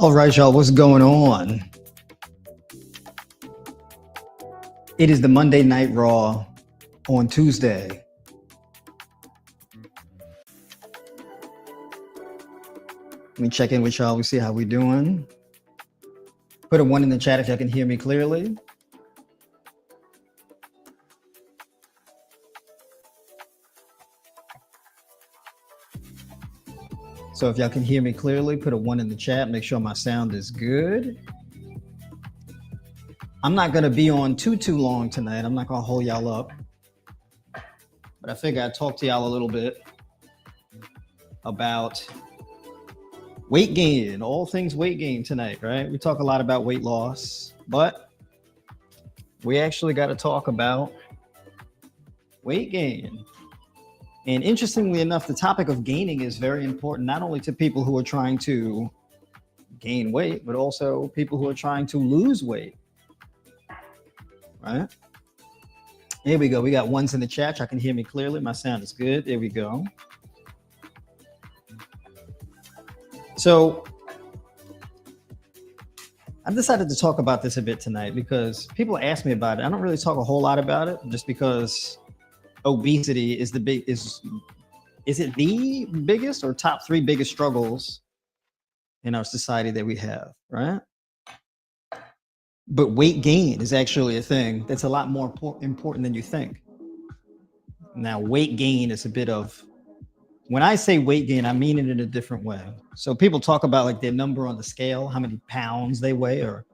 All right, y'all, what's going on? It is the Monday Night Raw on Tuesday. Let me check in with y'all. We see how we doing. Put a 1 in the chat if y'all can hear me clearly. So if y'all can hear me clearly, put a 1 in the chat. Make sure my sound is good. I'm not going to be on too long tonight. I'm not going to hold y'all up. But I figure I'd talk to y'all a little bit about weight gain, all things weight gain tonight, right? We talk a lot about weight loss, but we actually got to talk about weight gain. And interestingly enough, the topic of gaining is very important, not only to people who are trying to gain weight, but also people who are trying to lose weight, right? Here we go. We got 1s in the chat. Y'all can hear me clearly. My sound is good. There we go. So I've decided to talk about this a bit tonight because people ask me about it. I don't really talk a whole lot about it just because obesity is is it the biggest or top 3 biggest struggles in our society that we have, right? But weight gain is actually a thing that's a lot more important than you think. Now, weight gain is a bit of, when I say weight gain, I mean it in a different way. So people talk about like their number on the scale, how many pounds they weigh or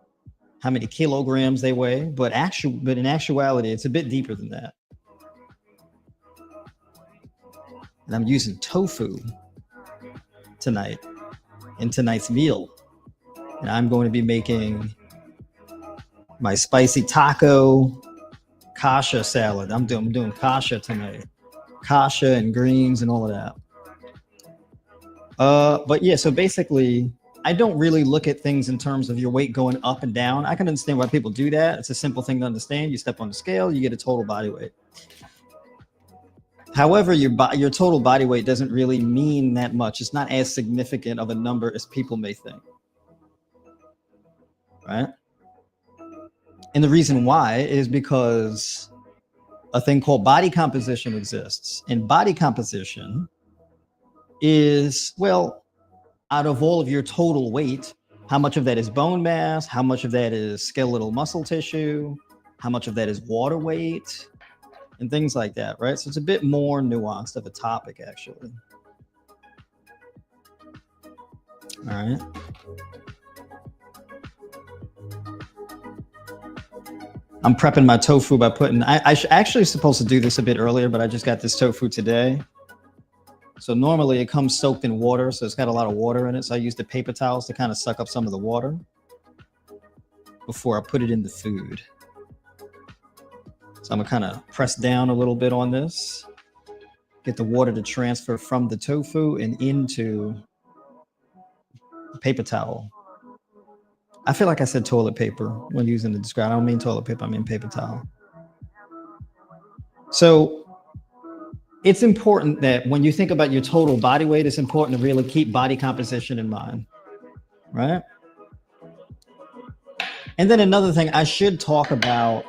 how many kilograms they weigh, but in actuality, it's a bit deeper than that. And I'm using tofu tonight in tonight's meal. And I'm going to be making my spicy taco kasha salad. I'm doing kasha tonight. Kasha and greens and all of that. But yeah, so basically, I don't really look at things in terms of your weight going up and down. I can understand why people do that. It's a simple thing to understand. You step on the scale, you get a total body weight. However, your total body weight doesn't really mean that much. It's not as significant of a number as people may think, right? And the reason why is because a thing called body composition exists. And body composition is, well, out of all of your total weight, how much of that is bone mass, how much of that is skeletal muscle tissue, how much of that is water weight, and things like that, right? So it's a bit more nuanced of a topic, actually. All right. I'm prepping my tofu by putting, I actually supposed to do this a bit earlier, but I just got this tofu today. So normally it comes soaked in water, so it's got a lot of water in it. So I use the paper towels to kind of suck up some of the water before I put it in the food. So I'm gonna kind of press down a little bit on this, get the water to transfer from the tofu and into the paper towel. I feel like I said toilet paper when using the describe. I don't mean toilet paper, I mean paper towel. So it's important that when you think about your total body weight, it's important to really keep body composition in mind, right? And then another thing, I should talk about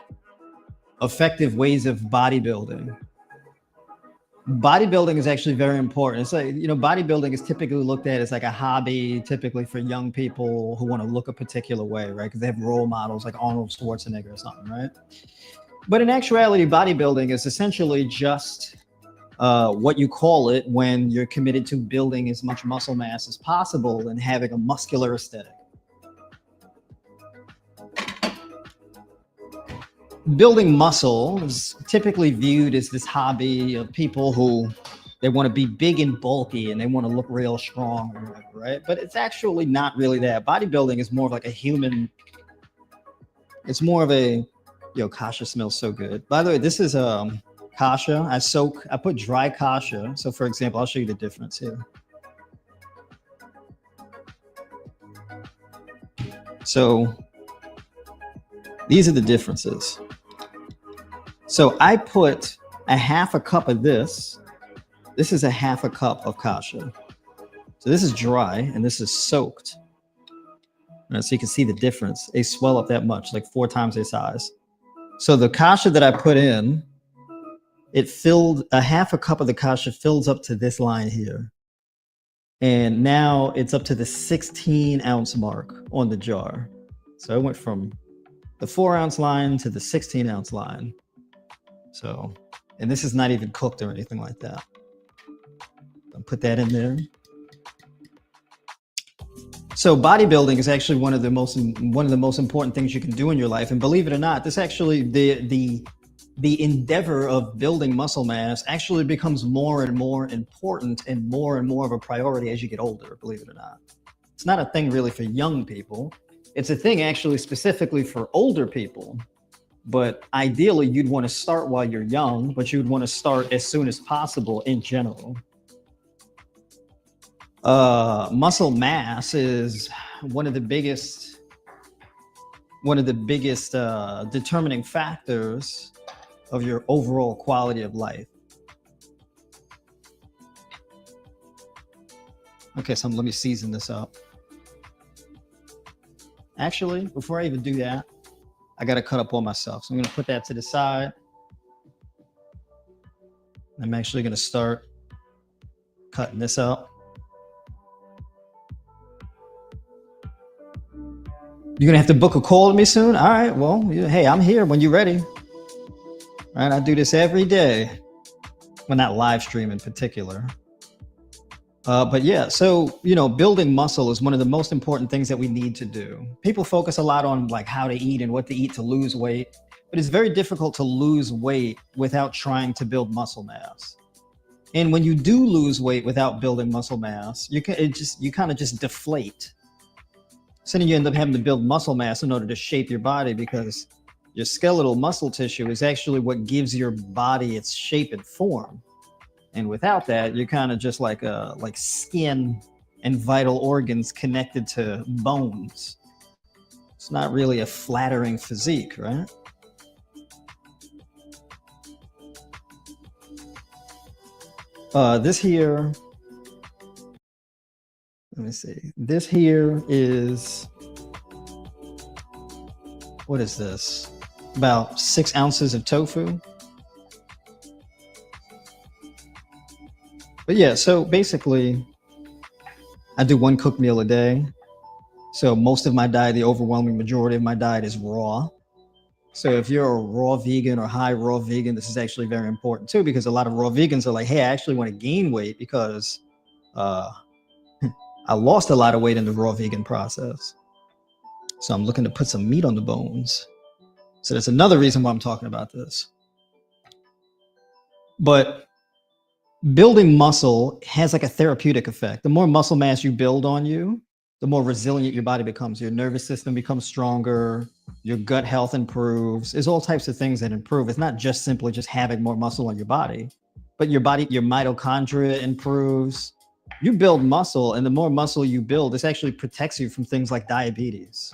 effective ways of bodybuilding. Bodybuilding is actually very important. It's like, you know, bodybuilding is typically looked at as like a hobby, typically for young people who want to look a particular way, right? Because they have role models like Arnold Schwarzenegger or something, right? But in actuality, bodybuilding is essentially just what you call it when you're committed to building as much muscle mass as possible and having a muscular aesthetic. Building muscle is typically viewed as this hobby of people who they want to be big and bulky and they want to look real strong or whatever, right? But it's actually not really that. Bodybuilding is more of like a human, it's more of a, yo, kasha smells so good. By the way, this is kasha. I put dry kasha. So for example, I'll show you the difference here. So these are the differences. So I put a half a cup of this. This is a half a cup of kasha. So this is dry and this is soaked. Right, so you can see the difference. They swell up that much, like 4 times their size. So the kasha that I put in, it filled, a half a cup of the kasha fills up to this line here. And now it's up to the 16-ounce mark on the jar. So I went from the 4-ounce line to the 16-ounce line. So, and this is not even cooked or anything like that. I'll put that in there. So bodybuilding is actually one of the most important things you can do in your life. And believe it or not, this actually the endeavor of building muscle mass actually becomes more and more important and more of a priority as you get older, believe it or not. It's not a thing really for young people. It's a thing actually specifically for older people. But ideally, you'd want to start while you're young, but you'd want to start as soon as possible in general. Muscle mass is one of the biggest determining factors of your overall quality of life. Okay, so let me season this up. Actually, before I even do that, I got to cut up on myself. So I'm going to put that to the side. I'm actually going to start cutting this up. You're going to have to book a call with me soon? All right, well, hey, I'm here when you're ready. All right, I do this every day. Well, not live stream in particular. But yeah, so, building muscle is one of the most important things that we need to do. People focus a lot on like how to eat and what to eat to lose weight, but it's very difficult to lose weight without trying to build muscle mass. And when you do lose weight without building muscle mass, you kind of just deflate. So then you end up having to build muscle mass in order to shape your body, because your skeletal muscle tissue is actually what gives your body its shape and form. And without that, you're kind of just like skin and vital organs connected to bones. It's not really a flattering physique, right? This here, let me see. This here is, what is this? About 6 ounces of tofu. But yeah, so basically, I do 1 cooked meal a day. So most of my diet, the overwhelming majority of my diet is raw. So if you're a raw vegan or high raw vegan, this is actually very important too, because a lot of raw vegans are like, hey, I actually want to gain weight because I lost a lot of weight in the raw vegan process. So I'm looking to put some meat on the bones. So that's another reason why I'm talking about this. But building muscle has like a therapeutic effect. The more muscle mass you build on you, the more resilient your body becomes. Your nervous system becomes stronger. Your gut health improves. There's all types of things that improve. It's not just simply just having more muscle on your body, but your mitochondria improves. You build muscle, and the more muscle you build, this actually protects you from things like diabetes.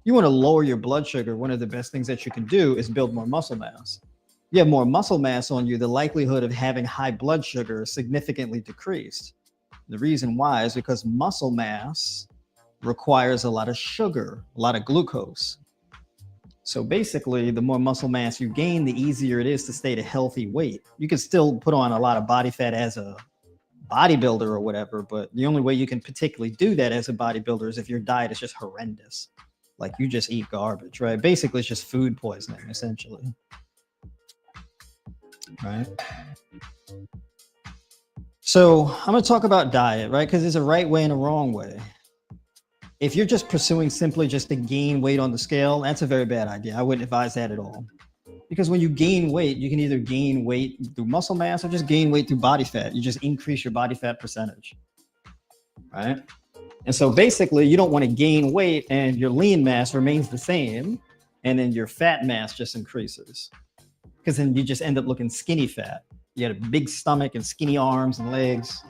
You want to lower your blood sugar. One of the best things that you can do is build more muscle mass. You have more muscle mass on you, the likelihood of having high blood sugar is significantly decreased. The reason why is because muscle mass requires a lot of sugar, a lot of glucose. So basically, the more muscle mass you gain, the easier it is to stay at a healthy weight. You can still put on a lot of body fat as a bodybuilder or whatever, but the only way you can particularly do that as a bodybuilder is if your diet is just horrendous. Like you just eat garbage, right? Basically, it's just food poisoning, essentially. Right. So I'm going to talk about diet, right? Because there's a right way and a wrong way. If you're just pursuing simply just to gain weight on the scale, that's a very bad idea. I wouldn't advise that at all. Because when you gain weight, you can either gain weight through muscle mass or just gain weight through body fat. You just increase your body fat percentage, right? And so basically, you don't want to gain weight and your lean mass remains the same, and then your fat mass just increases. Because then you just end up looking skinny fat. You got a big stomach and skinny arms and legs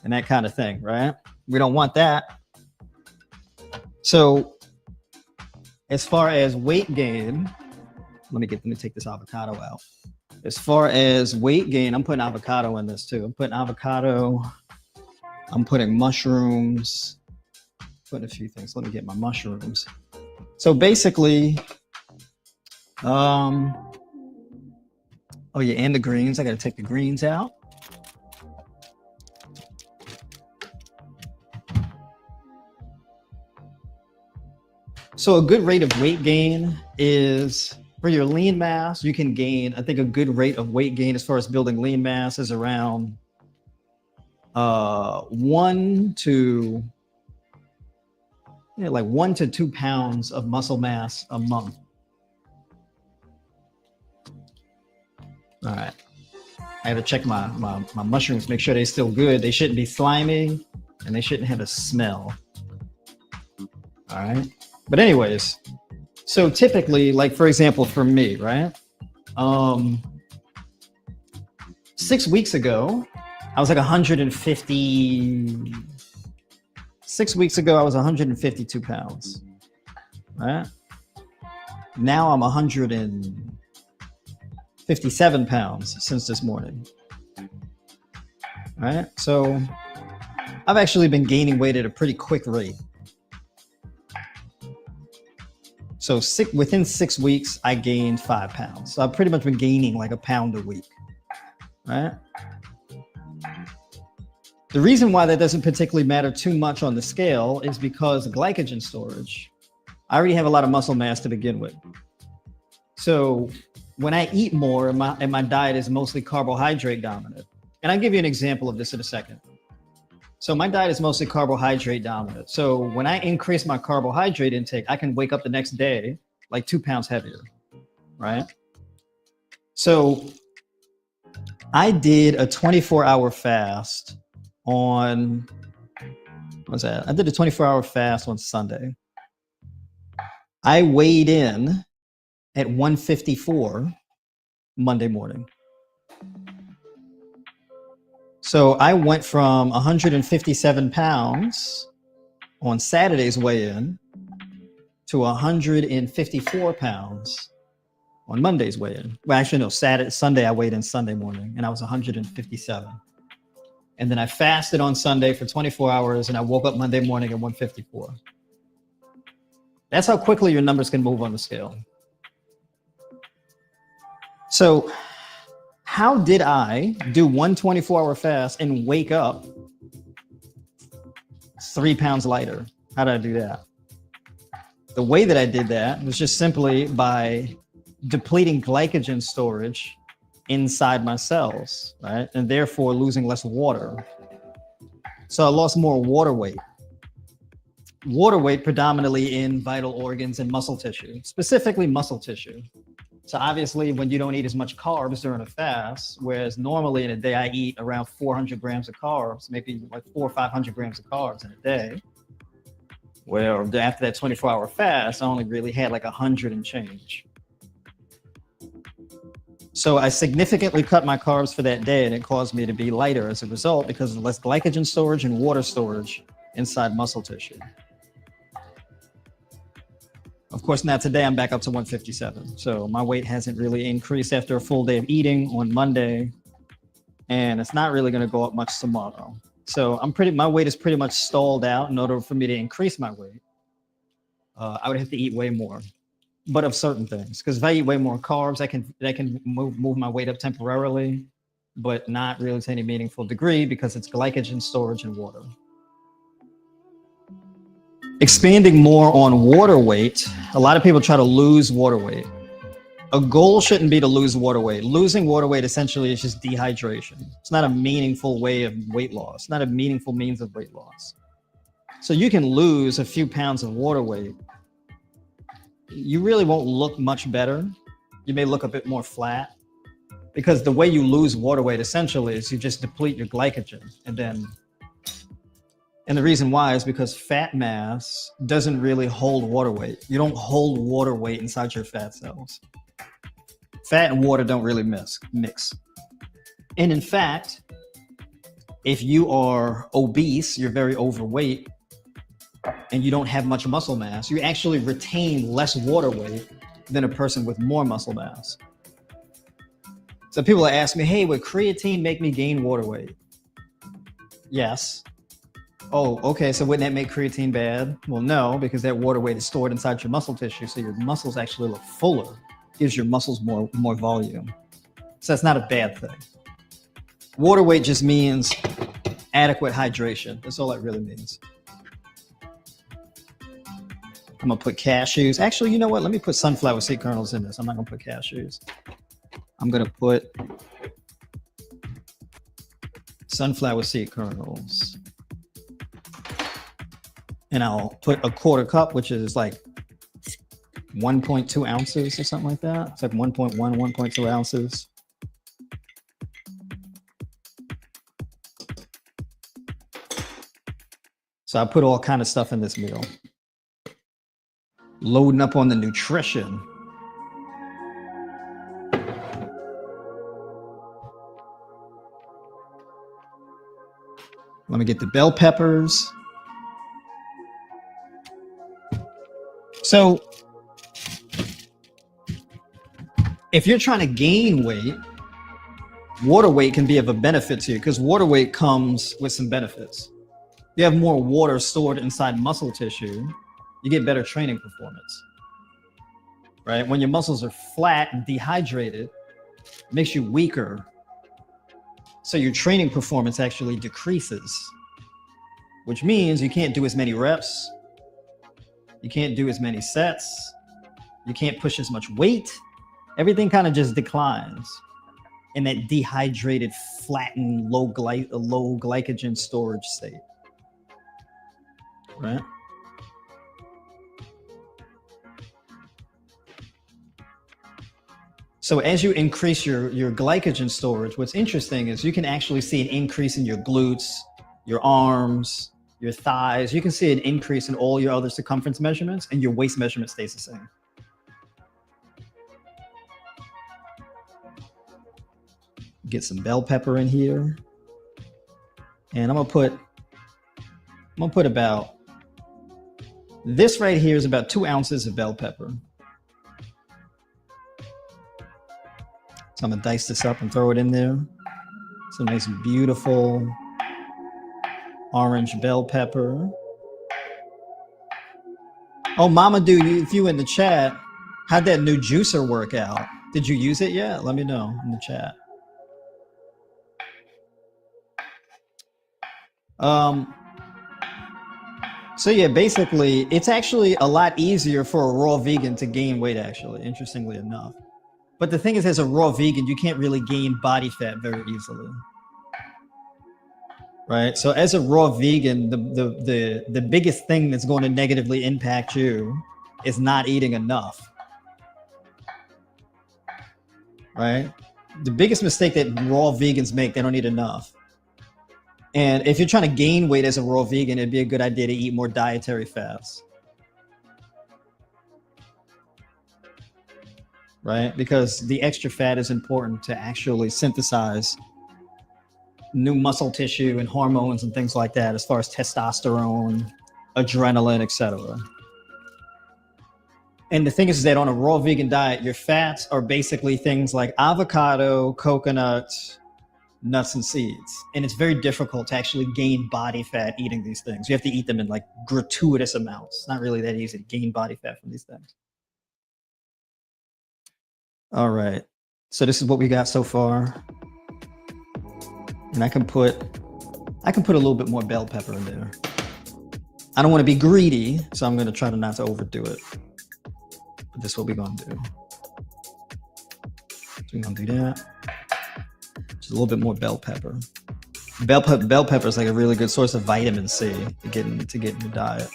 and that kind of thing, right? We don't want that. So as far as weight gain, let me take this avocado out. As far as weight gain, I'm putting avocado in this too. I'm putting avocado, I'm putting mushrooms, putting a few things. Let me get my mushrooms. So basically, oh yeah, and the greens. I got to take the greens out. So a good rate of weight gain is, for your lean mass, you can gain, I think a good rate of weight gain as far as building lean mass is around 1 to like 1 to 2 pounds of muscle mass a month. All right. I have to check my mushrooms, make sure they're still good. They shouldn't be slimy and they shouldn't have a smell. All right. But anyways, so typically, like for example, for me, right? 6 weeks ago, I was like 150. 6 weeks ago, I was 152 pounds. Right? Now I'm 157 pounds since this morning. Right? So I've actually been gaining weight at a pretty quick rate. So within 6 weeks, I gained 5 pounds. So I've pretty much been gaining like a pound a week. Right? The reason why that doesn't particularly matter too much on the scale is because glycogen storage, I already have a lot of muscle mass to begin with. So when I eat more and my diet is mostly carbohydrate dominant, and I'll give you an example of this in a second. So my diet is mostly carbohydrate dominant. So when I increase my carbohydrate intake, I can wake up the next day like 2 pounds heavier, right? So I did a 24-hour fast on, what was that? I did a 24-hour fast on Sunday. I weighed in at 154 Monday morning. So I went from 157 pounds on Saturday's weigh-in to 154 pounds on Monday's weigh-in. Well, actually, no, Sunday I weighed in Sunday morning and I was 157. And then I fasted on Sunday for 24 hours and I woke up Monday morning at 154. That's how quickly your numbers can move on the scale. So how did I do one 24-hour fast and wake up 3 pounds lighter? How did I do that? The way that I did that was just simply by depleting glycogen storage inside my cells, right? And therefore losing less water. So I lost more water weight. Water weight predominantly in vital organs and muscle tissue, specifically muscle tissue. So obviously when you don't eat as much carbs during a fast, whereas normally in a day I eat around 400 grams of carbs, maybe like 400 or 500 grams of carbs in a day. Well, after that 24-hour fast, I only really had like 100 and change. So I significantly cut my carbs for that day and it caused me to be lighter as a result because of less glycogen storage and water storage inside muscle tissue. Of course, now today I'm back up to 157. So my weight hasn't really increased after a full day of eating on Monday. And it's not really going to go up much tomorrow. So my weight is pretty much stalled out. In order for me to increase my weight, I would have to eat way more, but of certain things. Because if I eat way more carbs, that can move my weight up temporarily, but not really to any meaningful degree because it's glycogen storage and water. Expanding more on water weight, a lot of people try to lose water weight. A goal shouldn't be to lose water weight. Losing water weight essentially is just dehydration. It's not a meaningful way of weight loss, not a meaningful means of weight loss. So you can lose a few pounds of water weight. You really won't look much better. You may look a bit more flat because the way you lose water weight essentially is you just deplete your glycogen and the reason why is because fat mass doesn't really hold water weight. You don't hold water weight inside your fat cells. Fat and water don't really mix. And in fact, if you are obese, you're very overweight, and you don't have much muscle mass, you actually retain less water weight than a person with more muscle mass. So people ask me, hey, would creatine make me gain water weight? Yes. Oh, okay, so wouldn't that make creatine bad? Well, no, because that water weight is stored inside your muscle tissue, so your muscles actually look fuller, gives your muscles more volume. So that's not a bad thing. Water weight just means adequate hydration. That's all that really means. I'm gonna put cashews. Actually, you know what? Let me put sunflower seed kernels in this. I'm not gonna put cashews. I'm gonna put sunflower seed kernels. and I'll put a quarter cup, which is like 1.2 ounces or something like that. It's like 1.1, 1.2 ounces. So I put all kind of stuff in this meal. Loading up on the nutrition. Let me get the bell peppers. So if you're trying to gain weight, water weight can be of a benefit to you because water weight comes with some benefits. You have more water stored inside muscle tissue, you get better training performance, right? When your muscles are flat and dehydrated, it makes you weaker. So your training performance actually decreases, which means you can't do as many reps. You can't do as many sets. You can't push as much weight. Everything kind of just declines in that dehydrated, flattened, low glycogen storage state, right? So as you increase your glycogen storage, what's interesting is you can actually see an increase in your glutes, your arms, your thighs. You can see an increase in all your other circumference measurements, and your waist measurement stays the same. Get some bell pepper in here. And I'm gonna put about, this right here is about 2 ounces of bell pepper. So I'm gonna dice this up and throw it in there. It's a nice, beautiful orange bell pepper. Oh, Mama Dude, if you in the chat, how'd that new juicer work out? Did you use it yet? Let me know in the chat. So yeah, basically, it's actually a lot easier for a raw vegan to gain weight, actually, interestingly enough. But the thing is, as a raw vegan, you can't really gain body fat very easily, right? So as a raw vegan, the biggest thing that's going to negatively impact you is not eating enough, right? The biggest mistake that raw vegans make, they don't eat enough. And if you're trying to gain weight as a raw vegan, it'd be a good idea to eat more dietary fats, right? Because the extra fat is important to actually synthesize new muscle tissue and hormones and things like that, as far as testosterone, adrenaline, etc. And the thing is that on a raw vegan diet, your fats are basically things like avocado, coconuts, nuts and seeds. And it's very difficult to actually gain body fat eating these things. You have to eat them in like gratuitous amounts. It's not really that easy to gain body fat from these things. All right, so this is what we got so far. And I can put a little bit more bell pepper in there. I don't want to be greedy, so I'm going to try to not to overdo it. But this is what we're going to do. So we're going to do that. Just a little bit more bell pepper. Bell pepper is like a really good source of vitamin C to get in your diet.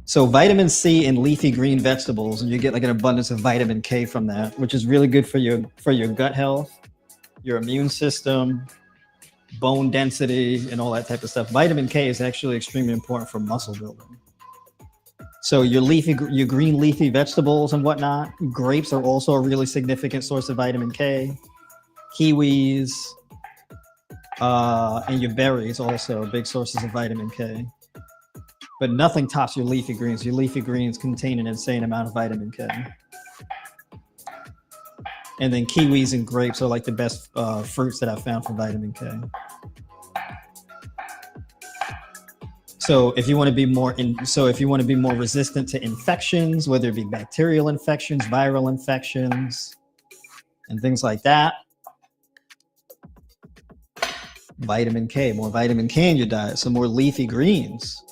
So vitamin C in leafy green vegetables, and you get like an abundance of vitamin K from that, which is really good for your gut health, your immune system, bone density, and all that type of stuff. Vitamin K is actually extremely important for muscle building. So your green leafy vegetables and whatnot, grapes are also a really significant source of vitamin K. Kiwis, and your berries also big sources of vitamin K. But nothing tops your leafy greens. Your leafy greens contain an insane amount of vitamin K. And then kiwis and grapes are like the best fruits that I've found for vitamin K. So if you want to be more resistant to infections, whether it be bacterial infections, viral infections, and things like that, vitamin K, more vitamin K in your diet, so more leafy greens.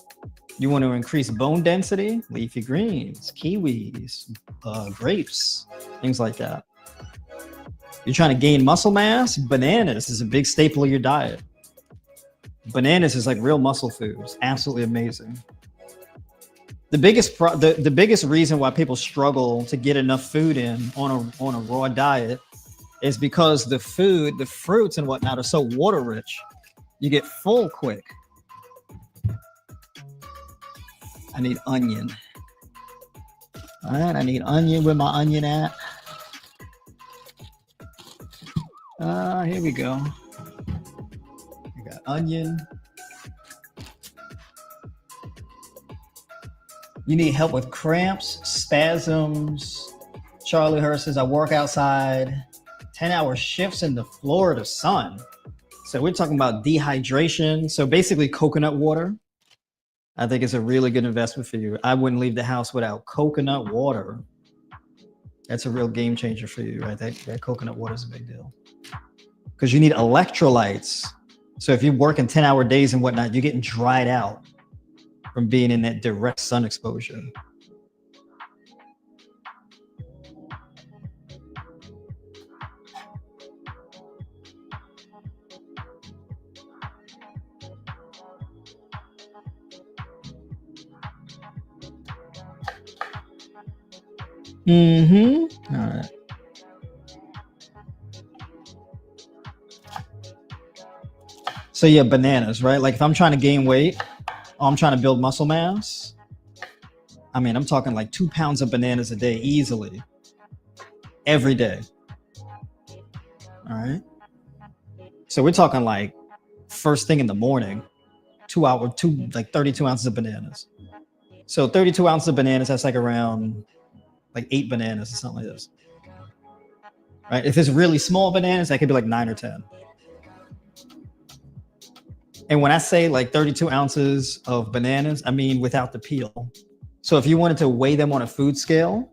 You want to increase bone density, leafy greens, kiwis, grapes, things like that. You're trying to gain muscle mass, bananas is a big staple of your diet. Bananas is like real muscle food. It's absolutely amazing. the biggest reason why people struggle to get enough food in on a raw diet is because the fruits and whatnot are so water rich. You get full quick. I need onion. All right, I need onion. Where my onion at? Here we go. I got onion. You need help with cramps, spasms. Charlie Hurst says, I work outside, 10-hour shifts in the Florida sun. So we're talking about dehydration. So basically coconut water, I think is a really good investment for you. I wouldn't leave the house without coconut water. That's a real game changer for you, right? That coconut water is a big deal. Because you need electrolytes. So if you're working 10-hour days and whatnot, you're getting dried out from being in that direct sun exposure. All right. So yeah, bananas, right? Like if I'm trying to gain weight, or I'm trying to build muscle mass, I mean, I'm talking like 2 pounds of bananas a day easily, every day. All right. So we're talking like first thing in the morning, like 32 ounces of bananas. So 32 ounces of bananas, that's like around like 8 bananas or something like this. Right? If it's really small bananas, that could be like 9 or 10. And when I say like 32 ounces of bananas, I mean without the peel. So if you wanted to weigh them on a food scale,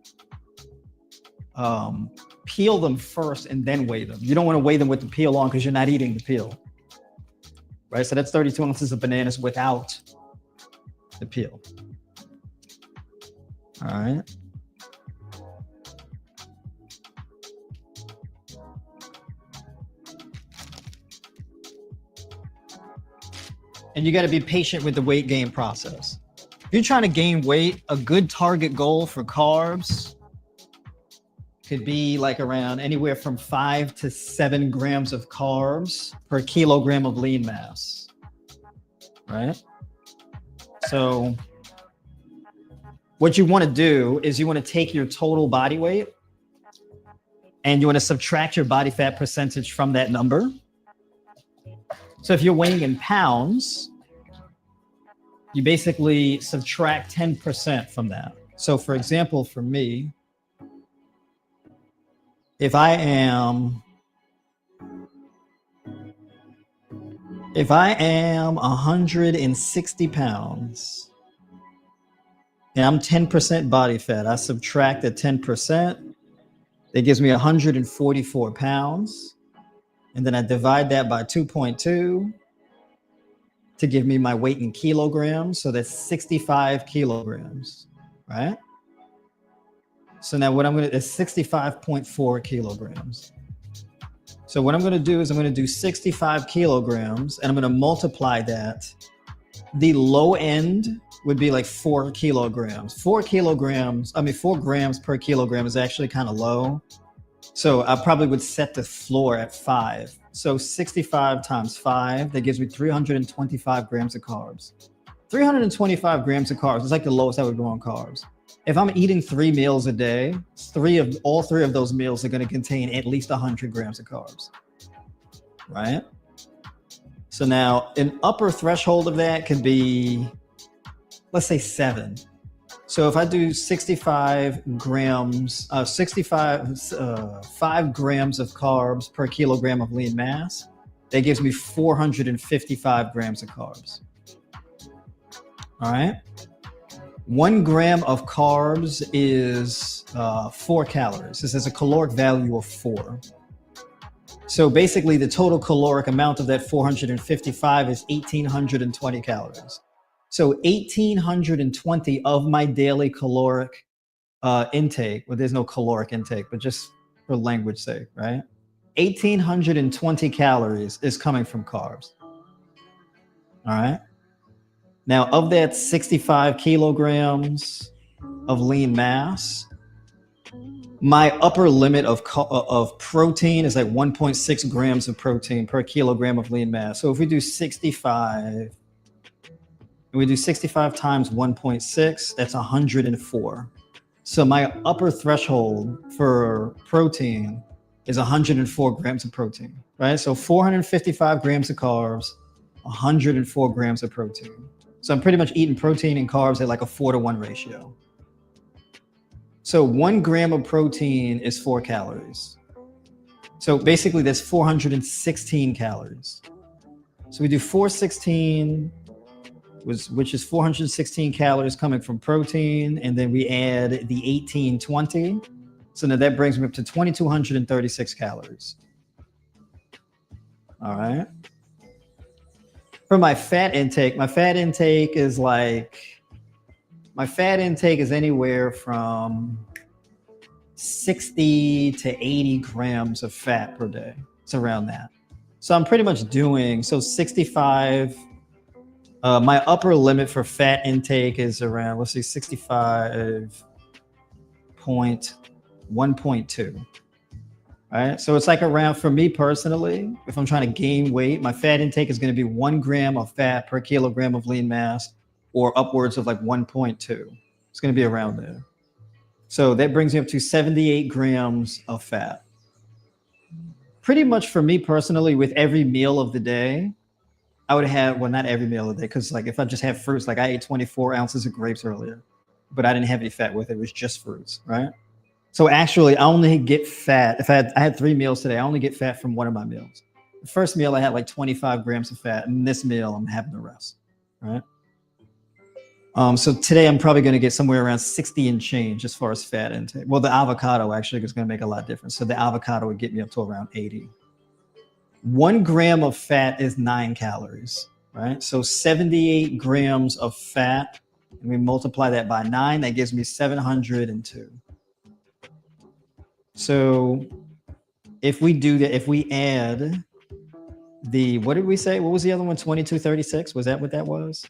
peel them first and then weigh them. You don't want to weigh them with the peel on because you're not eating the peel. Right? So that's 32 ounces of bananas without the peel. All right. And you got to be patient with the weight gain process. If you're trying to gain weight, a good target goal for carbs could be like around anywhere from 5 to 7 grams of carbs per kilogram of lean mass, right? So what you want to do is you want to take your total body weight and you want to subtract your body fat percentage from that number. So if you're weighing in pounds, you basically subtract 10% from that. So for example, for me, if I am 160 pounds and I'm 10% body fat, I subtract the 10%, that gives me 144 pounds. And then I divide that by 2.2 to give me my weight in kilograms. So that's 65 kilograms, right? So now what I'm going to, is 65.4 kilograms. So what I'm going to do is I'm going to do 65 kilograms and I'm going to multiply that. The low end would be like 4 kilograms. 4 grams per kilogram is actually kind of low. So I probably would set the floor at 5. So 65 times 5, that gives me 325 grams of carbs. 325 grams of carbs is like the lowest I would go on carbs. If I'm eating 3 meals a day, all three of those meals are going to contain at least 100 grams of carbs, right? So now an upper threshold of that could be, let's say 7. So if I do 65 grams, 5 grams of carbs per kilogram of lean mass, that gives me 455 grams of carbs. All right. 1 gram of carbs is 4 calories. This has a caloric value of 4. So basically the total caloric amount of that 455 is 1,820 calories. So 1,820 of my daily caloric intake, well, there's no caloric intake, but just for language sake, right? 1,820 calories is coming from carbs. All right. Now, of that 65 kilograms of lean mass, my upper limit of protein is like 1.6 grams of protein per kilogram of lean mass. So if we do 65, and we do 65 times 1.6, that's 104. So my upper threshold for protein is 104 grams of protein, right? So 455 grams of carbs, 104 grams of protein. So I'm pretty much eating protein and carbs at like a 4-to-1 ratio. So 1 gram of protein is 4 calories. So basically that's 416 calories. So we do 416, which is 416 calories coming from protein, and then we add the 1820. So now that brings me up to 2,236 calories. All right. For my fat intake is anywhere from 60 to 80 grams of fat per day. It's around that. So I'm pretty much doing, 65, my upper limit for fat intake is around, 65.1.2. Right. So it's like around, for me personally, if I'm trying to gain weight, my fat intake is going to be 1 gram of fat per kilogram of lean mass, or upwards of like 1.2. It's going to be around there. So that brings me up to 78 grams of fat. Pretty much for me personally, with every meal of the day, I would have, well, not every meal of the day, because like if I just have fruits, like I ate 24 ounces of grapes earlier, but I didn't have any fat with it. It was just fruits, right? So actually, I only get fat. If I had 3 meals today, I only get fat from one of my meals. The first meal, I had like 25 grams of fat, and this meal, I'm having the rest, right? So today, I'm probably going to get somewhere around 60 and change as far as fat intake. Well, the avocado actually is going to make a lot of difference. So the avocado would get me up to around 80. 1 gram of fat is 9 calories, right? So 78 grams of fat, and we multiply that by 9, that gives me 702. So if we do that, if we add the, what did we say? What was the other one? 2236? Was that what that was?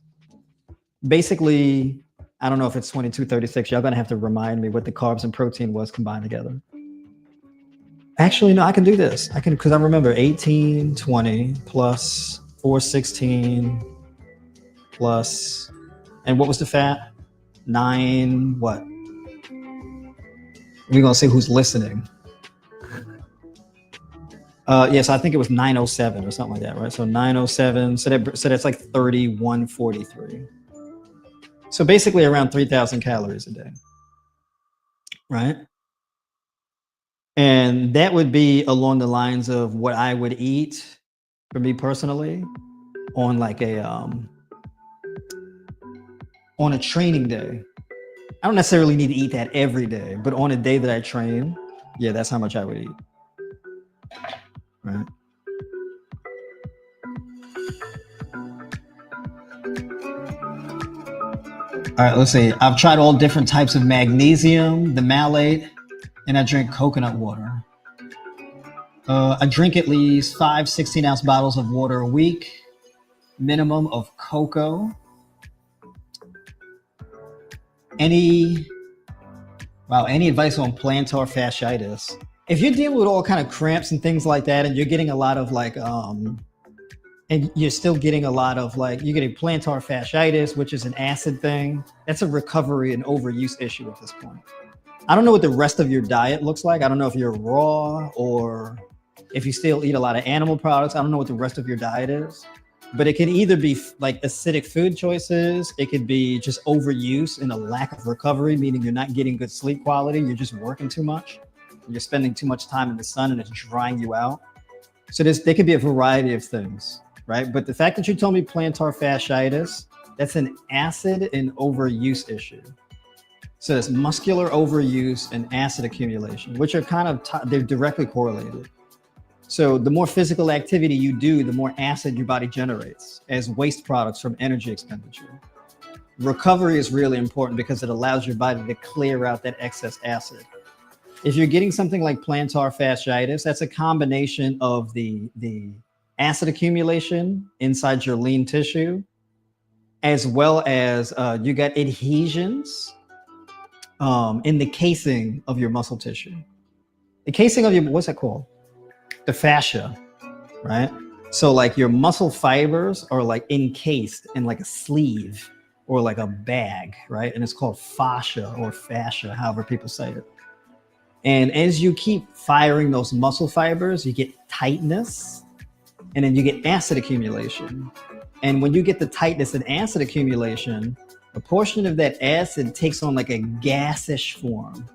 Basically, I don't know if it's 2236. Y'all gonna have to remind me what the carbs and protein was combined together. Actually, no, I can do this. I can, because I remember 1820 plus 416 plus, and what was the fat? 9, what? We're gonna see who's listening. Yes, I think it was 907 or something like that, right? So 907, so that's like 3143. So basically around 3,000 calories a day, right? And that would be along the lines of what I would eat, for me personally, on like on a training day. I don't necessarily need to eat that every day, but on a day that I train, yeah, that's how much I would eat. Right. All right, let's see. I've tried all different types of magnesium, the malate, and I drink coconut water. I drink at least 5 16-ounce bottles of water a week, minimum of cocoa. Any advice on plantar fasciitis? If you're dealing with all kind of cramps and things like that, and you're getting a lot of like, and you're still getting a lot of like, you're getting plantar fasciitis, which is an acid thing. That's a recovery and overuse issue at this point. I don't know what the rest of your diet looks like. I don't know if you're raw or if you still eat a lot of animal products. I don't know what the rest of your diet is, but it can either be like acidic food choices. It could be just overuse and a lack of recovery, meaning you're not getting good sleep quality. You're just working too much. You're spending too much time in the sun and it's drying you out. So there could be a variety of things, right? But the fact that you told me plantar fasciitis, that's an acid and overuse issue. So it's muscular overuse and acid accumulation, which are kind of, they're directly correlated. So the more physical activity you do, the more acid your body generates as waste products from energy expenditure. Recovery is really important because it allows your body to clear out that excess acid. If you're getting something like plantar fasciitis, that's a combination of the acid accumulation inside your lean tissue as well as you got adhesions in the casing of your muscle tissue. The casing of your, what's that called? The fascia, right? So like your muscle fibers are like encased in like a sleeve or like a bag, right? And it's called fascia or fascia, however people say it. And as you keep firing those muscle fibers, you get tightness, and then you get acid accumulation. And when you get the tightness and acid accumulation, a portion of that acid takes on like a gassish form.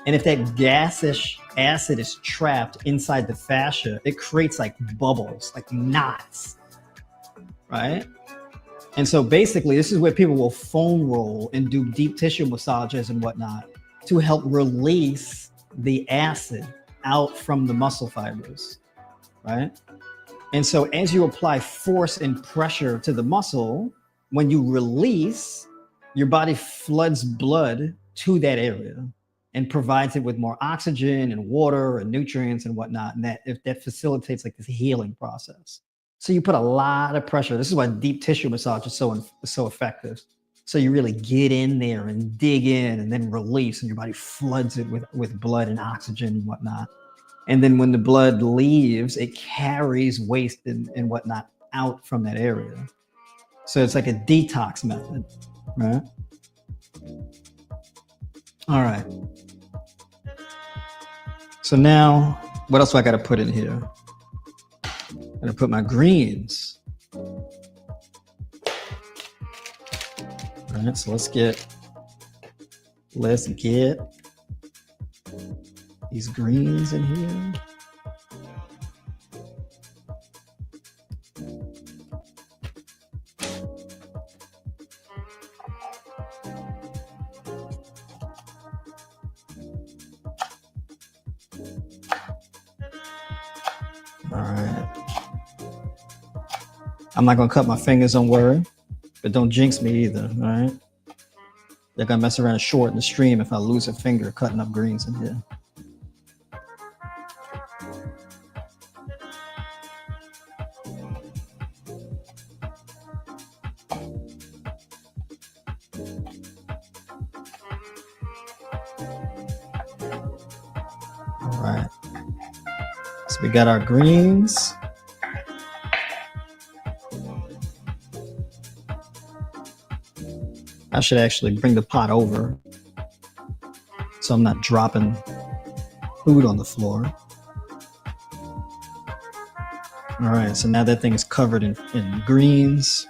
And if that gassish acid is trapped inside the fascia, it creates like bubbles, like knots, right? And so basically, this is where people will foam roll and do deep tissue massages and whatnot to help release the acid out from the muscle fibers, right? And so as you apply force and pressure to the muscle, when you release, your body floods blood to that area and provides it with more oxygen and water and nutrients and whatnot. And that facilitates like this healing process. So you put a lot of pressure. This is why deep tissue massage is so effective. So you really get in there and dig in and then release, and your body floods it with blood and oxygen and whatnot. And then when the blood leaves, it carries waste and whatnot out from that area. So it's like a detox method, right? All right. So now, what else do I got to put in here? I'm going to put my greens. All right, so let's get these greens in here. All right. I'm not gonna cut my fingers, don't worry, but don't jinx me either, all right? They're gonna mess around short in the stream if I lose a finger cutting up greens in here. All right, so we got our greens. I should actually bring the pot over so I'm not dropping food on the floor. All right, so now that thing is covered in greens.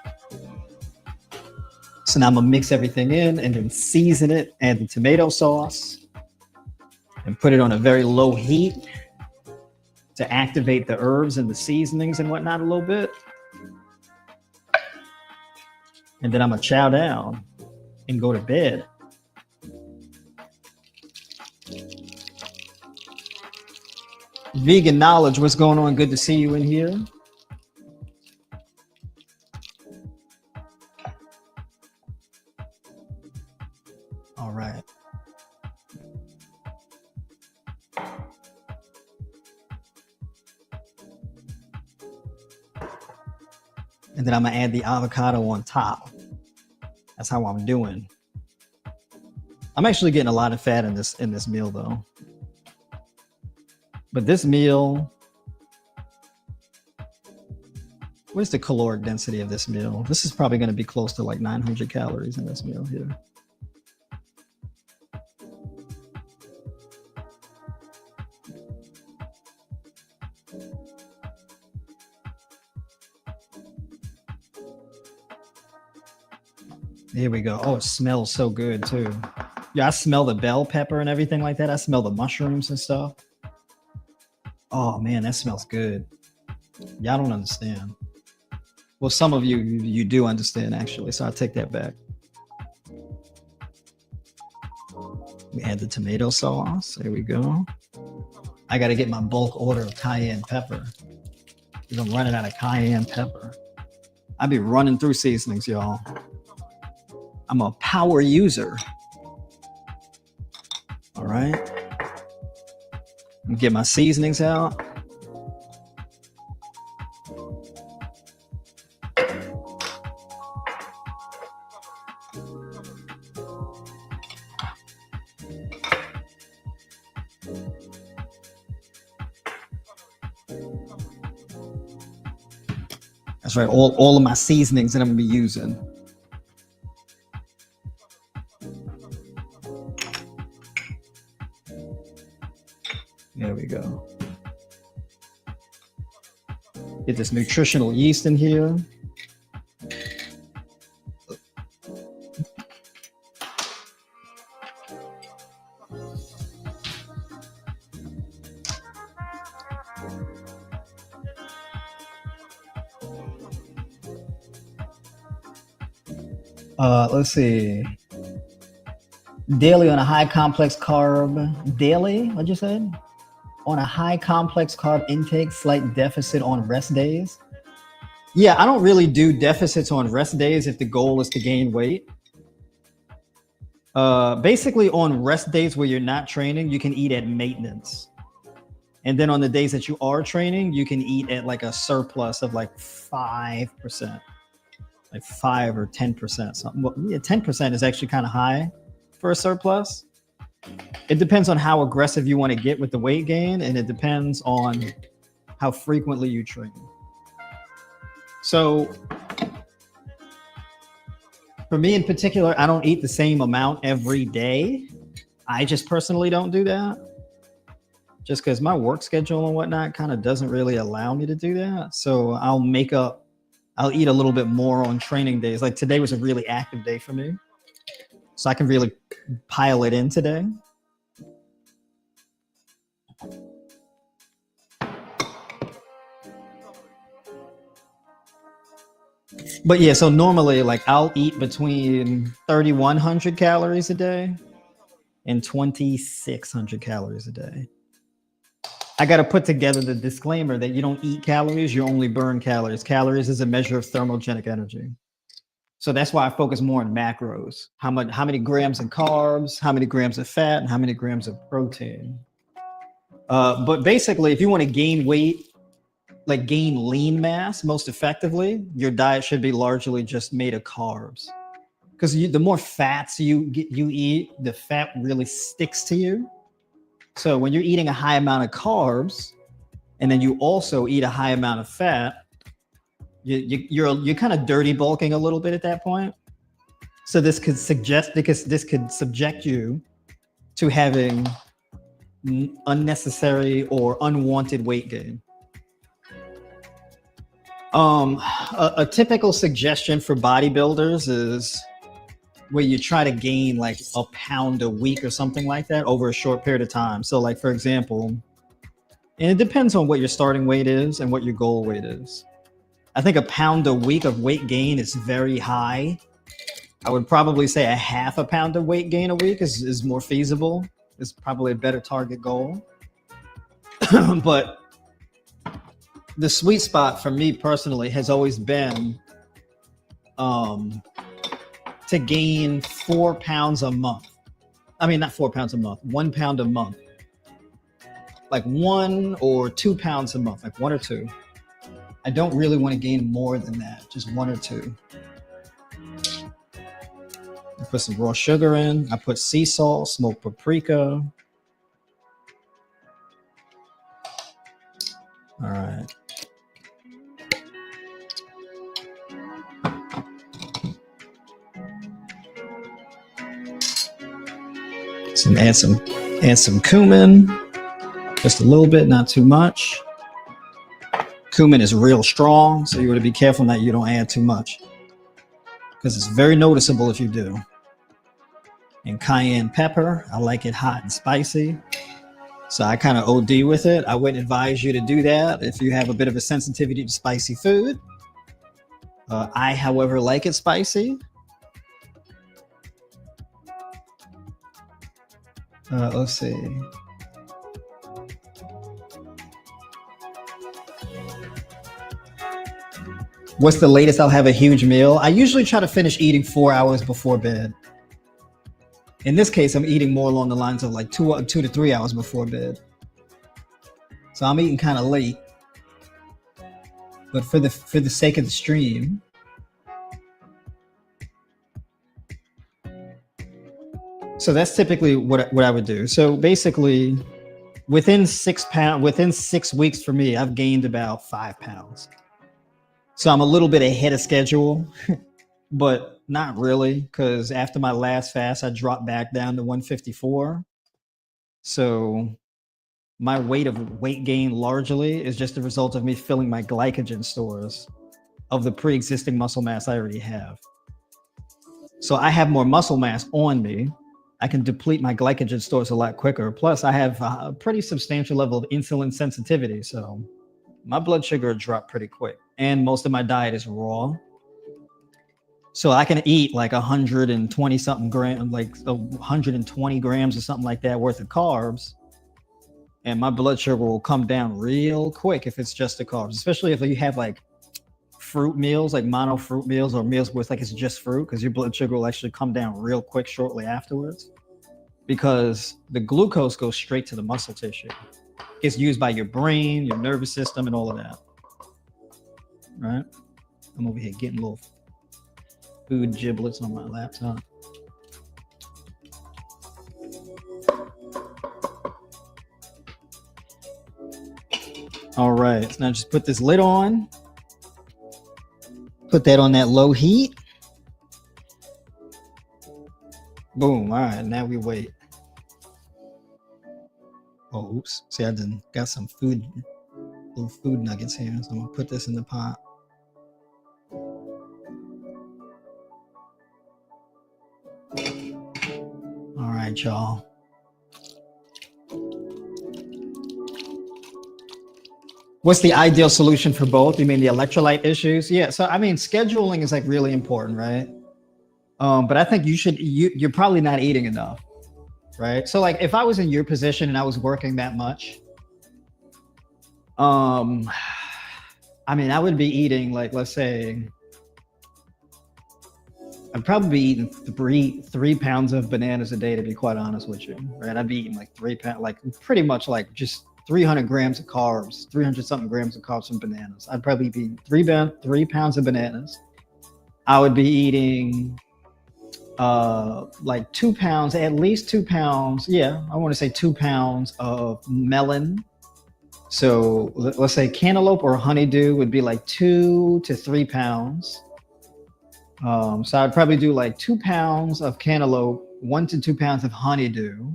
So now I'm gonna mix everything in and then season it, add the tomato sauce, and put it on a very low heat to activate the herbs and the seasonings and whatnot a little bit. And then I'm gonna chow down and go to bed. Vegan Knowledge, what's going on? Good to see you in here. All right. And then I'm gonna add the avocado on top. That's how I'm doing. I'm actually getting a lot of fat in this meal though. But this meal, what's the caloric density of this meal? This is probably going to be close to like 900 calories in this meal here. Here we go. Oh, it smells so good too. Yeah, I smell the bell pepper and everything like that. I smell the mushrooms and stuff. Oh man, that smells good. Y'all don't understand. Well, some of you do understand actually, so I take that back. We add the tomato sauce. There we go. I got to get my bulk order of cayenne pepper because I'm running out of cayenne pepper. I be running through seasonings, y'all. I'm a power user. All right. Get my seasonings out. That's right, all of my seasonings that I'm gonna be using. There we go. Get this nutritional yeast in here. Let's see. Daily on a high complex carb. Daily, what'd you say? On a high complex carb intake, slight deficit on rest days. Yeah, I don't really do deficits on rest days if the goal is to gain weight. Basically on rest days where you're not training, you can eat at maintenance. And then on the days that you are training, you can eat at like a surplus of like 5%, like 5 or 10%, something. Well, yeah, 10% is actually kind of high for a surplus. It depends on how aggressive you want to get with the weight gain, and it depends on how frequently you train. So for me in particular, I don't eat the same amount every day. I just personally don't do that, just because my work schedule and whatnot kind of doesn't really allow me to do that. So I'll eat a little bit more on training days. Like today was a really active day for me, so I can really pile it in today. But yeah, so normally like I'll eat between 3,100 calories a day and 2,600 calories a day. I got to put together the disclaimer that you don't eat calories, you only burn calories. Calories is a measure of thermogenic energy. So that's why I focus more on macros. How many grams of carbs, how many grams of fat, and how many grams of protein. But basically, if you want to gain weight, like gain lean mass most effectively, your diet should be largely just made of carbs. Because the more fats you eat, the fat really sticks to you. So when you're eating a high amount of carbs, and then you also eat a high amount of fat, you're kind of dirty bulking a little bit at that point. So this could subject you to having unnecessary or unwanted weight gain. A typical suggestion for bodybuilders is where you try to gain like a pound a week or something like that over a short period of time. So like, for example, and it depends on what your starting weight is and what your goal weight is. I think a pound a week of weight gain is very high. I would probably say a half a pound of weight gain a week is more feasible. It's probably a better target goal. But the sweet spot for me personally has always been to gain 4 pounds a month. I mean, not 4 pounds a month, 1 pound a month. Like 1 or 2 pounds a month, like 1 or 2. I don't really want to gain more than that, just 1 or 2. I put some raw sugar in. I put sea salt, smoked paprika. All right. Add some cumin, just a little bit, not too much. Cumin is real strong, so you want to be careful that you don't add too much, because it's very noticeable if you do. And cayenne pepper, I like it hot and spicy, so I kind of OD with it. I wouldn't advise you to do that if you have a bit of a sensitivity to spicy food. I, however, like it spicy. Let's see. What's the latest I'll have a huge meal? I usually try to finish eating 4 hours before bed. In this case, I'm eating more along the lines of like 2 to 3 hours before bed. So I'm eating kind of late. But for the sake of the stream, so that's typically what I would do. So basically, within 6 weeks for me, I've gained about 5 pounds. So I'm a little bit ahead of schedule, but not really, because after my last fast, I dropped back down to 154. So my weight gain largely is just the result of me filling my glycogen stores of the pre-existing muscle mass I already have. So I have more muscle mass on me. I can deplete my glycogen stores a lot quicker. Plus, I have a pretty substantial level of insulin sensitivity. So my blood sugar dropped pretty quick. And most of my diet is raw. So I can eat like 120 something grams, like 120 grams or something like that worth of carbs. And my blood sugar will come down real quick if it's just the carbs, especially if you have like fruit meals, like mono fruit meals or meals with like it's just fruit, because your blood sugar will actually come down real quick shortly afterwards, because the glucose goes straight to the muscle tissue. It's used by your brain, your nervous system, and all of that. Right? I'm over here getting little food giblets on my laptop. All right, so now just put this lid on. Put that on that low heat. Boom. All right, now we wait. Oh, oops. See, I done got some little food nuggets here. So I'm gonna put this in the pot. All right, y'all. What's the ideal solution for both? You mean the electrolyte issues? Yeah. So I mean, scheduling is like really important, right? But I think you're probably not eating enough, right? So like if I was in your position and I was working that much, I mean, I would be eating like, let's say, I'd probably be eating three pounds of bananas a day, to be quite honest with you, right? I'd be eating like 3 pounds, like pretty much like just 300 grams of carbs, 300 something grams of carbs from bananas. I'd probably be eating 3 pounds of bananas. I would be eating like 2 pounds, at least 2 pounds. Yeah, I want to say 2 pounds of melon. So let's say cantaloupe or honeydew would be like 2 to 3 pounds. So I'd probably do like 2 pounds of cantaloupe, 1 to 2 pounds of honeydew.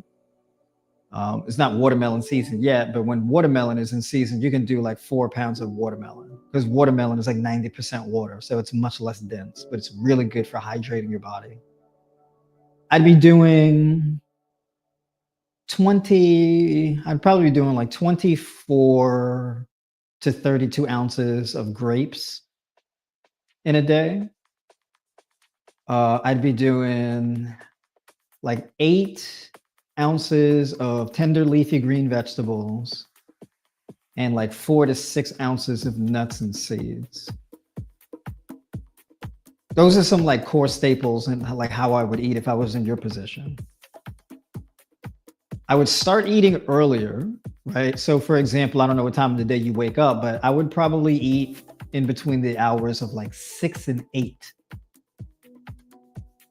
It's not watermelon season yet, but when watermelon is in season, you can do like 4 pounds of watermelon, because watermelon is like 90% water. So it's much less dense, but it's really good for hydrating your body. I'd be doing I'd probably be doing like 24 to 32 ounces of grapes in a day. I'd be doing like 8 ounces of tender leafy green vegetables and like 4 to 6 ounces of nuts and seeds. Those are some like core staples and like how I would eat if I was in your position. I would start eating earlier, right? So for example, I don't know what time of the day you wake up, but I would probably eat in between the hours of like 6 and 8.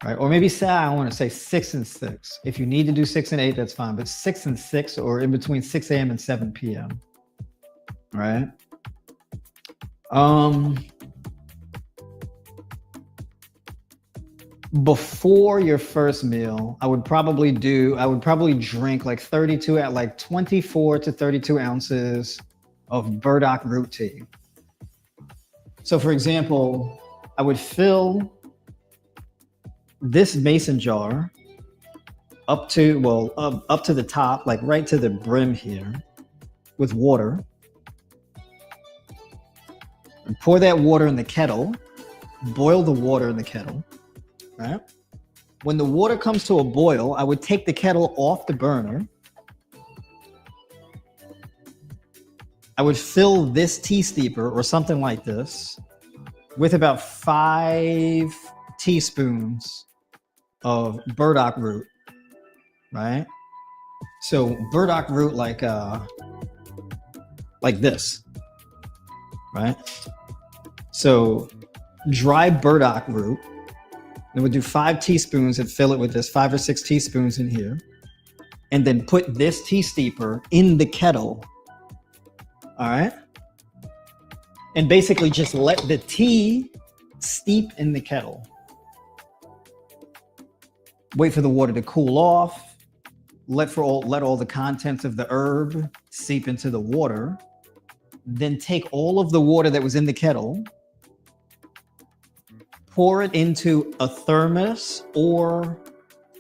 Right? Or maybe say, I want to say 6 and 6. If you need to do 6 and 8, that's fine. But 6 and 6, or in between 6 a.m. and 7 p.m. Right? Before your first meal, I would probably drink like 24 to 32 ounces of burdock root tea. So for example, I would fill this mason jar up to the top, like right to the brim here, with water. And pour that water in the kettle, boil the water in the kettle, right? When the water comes to a boil, I would take the kettle off the burner. I would fill this tea steeper or something like this with about 5 teaspoons of burdock root, right? So burdock root like this, right? So dry burdock root, then we'll do 5 teaspoons and fill it with this, 5 or 6 teaspoons in here, and then put this tea steeper in the kettle, all right? and basically just let the tea steep in the kettle. Wait for the water to cool off. Let all the contents of the herb seep into the water. Then take all of the water that was in the kettle, pour it into a thermos or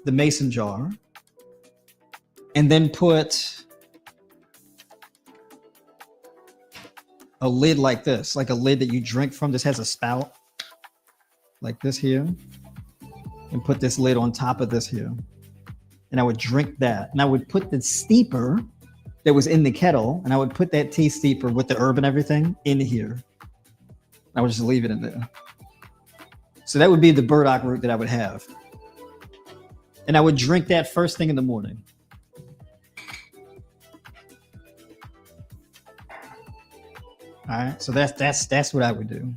the mason jar, and then put a lid like this, like a lid that you drink from. This has a spout like this here, and put this lid on top of this here. And I would drink that. And I would put the steeper that was in the kettle, and I would put that tea steeper with the herb and everything in here. I would just leave it in there. So that would be the burdock root that I would have. And I would drink that first thing in the morning. All right, so that's what I would do.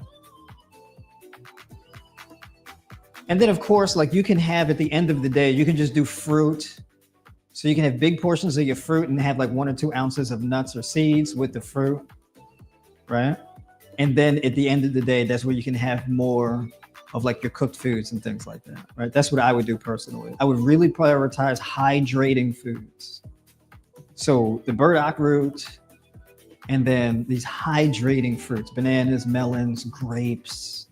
And then of course, like you can have at the end of the day, you can just do fruit. So you can have big portions of your fruit and have like 1 or 2 ounces of nuts or seeds with the fruit, right? And then at the end of the day, that's where you can have more of like your cooked foods and things like that, right? That's what I would do personally. I would really prioritize hydrating foods. So the burdock root, and then these hydrating fruits, bananas, melons, grapes,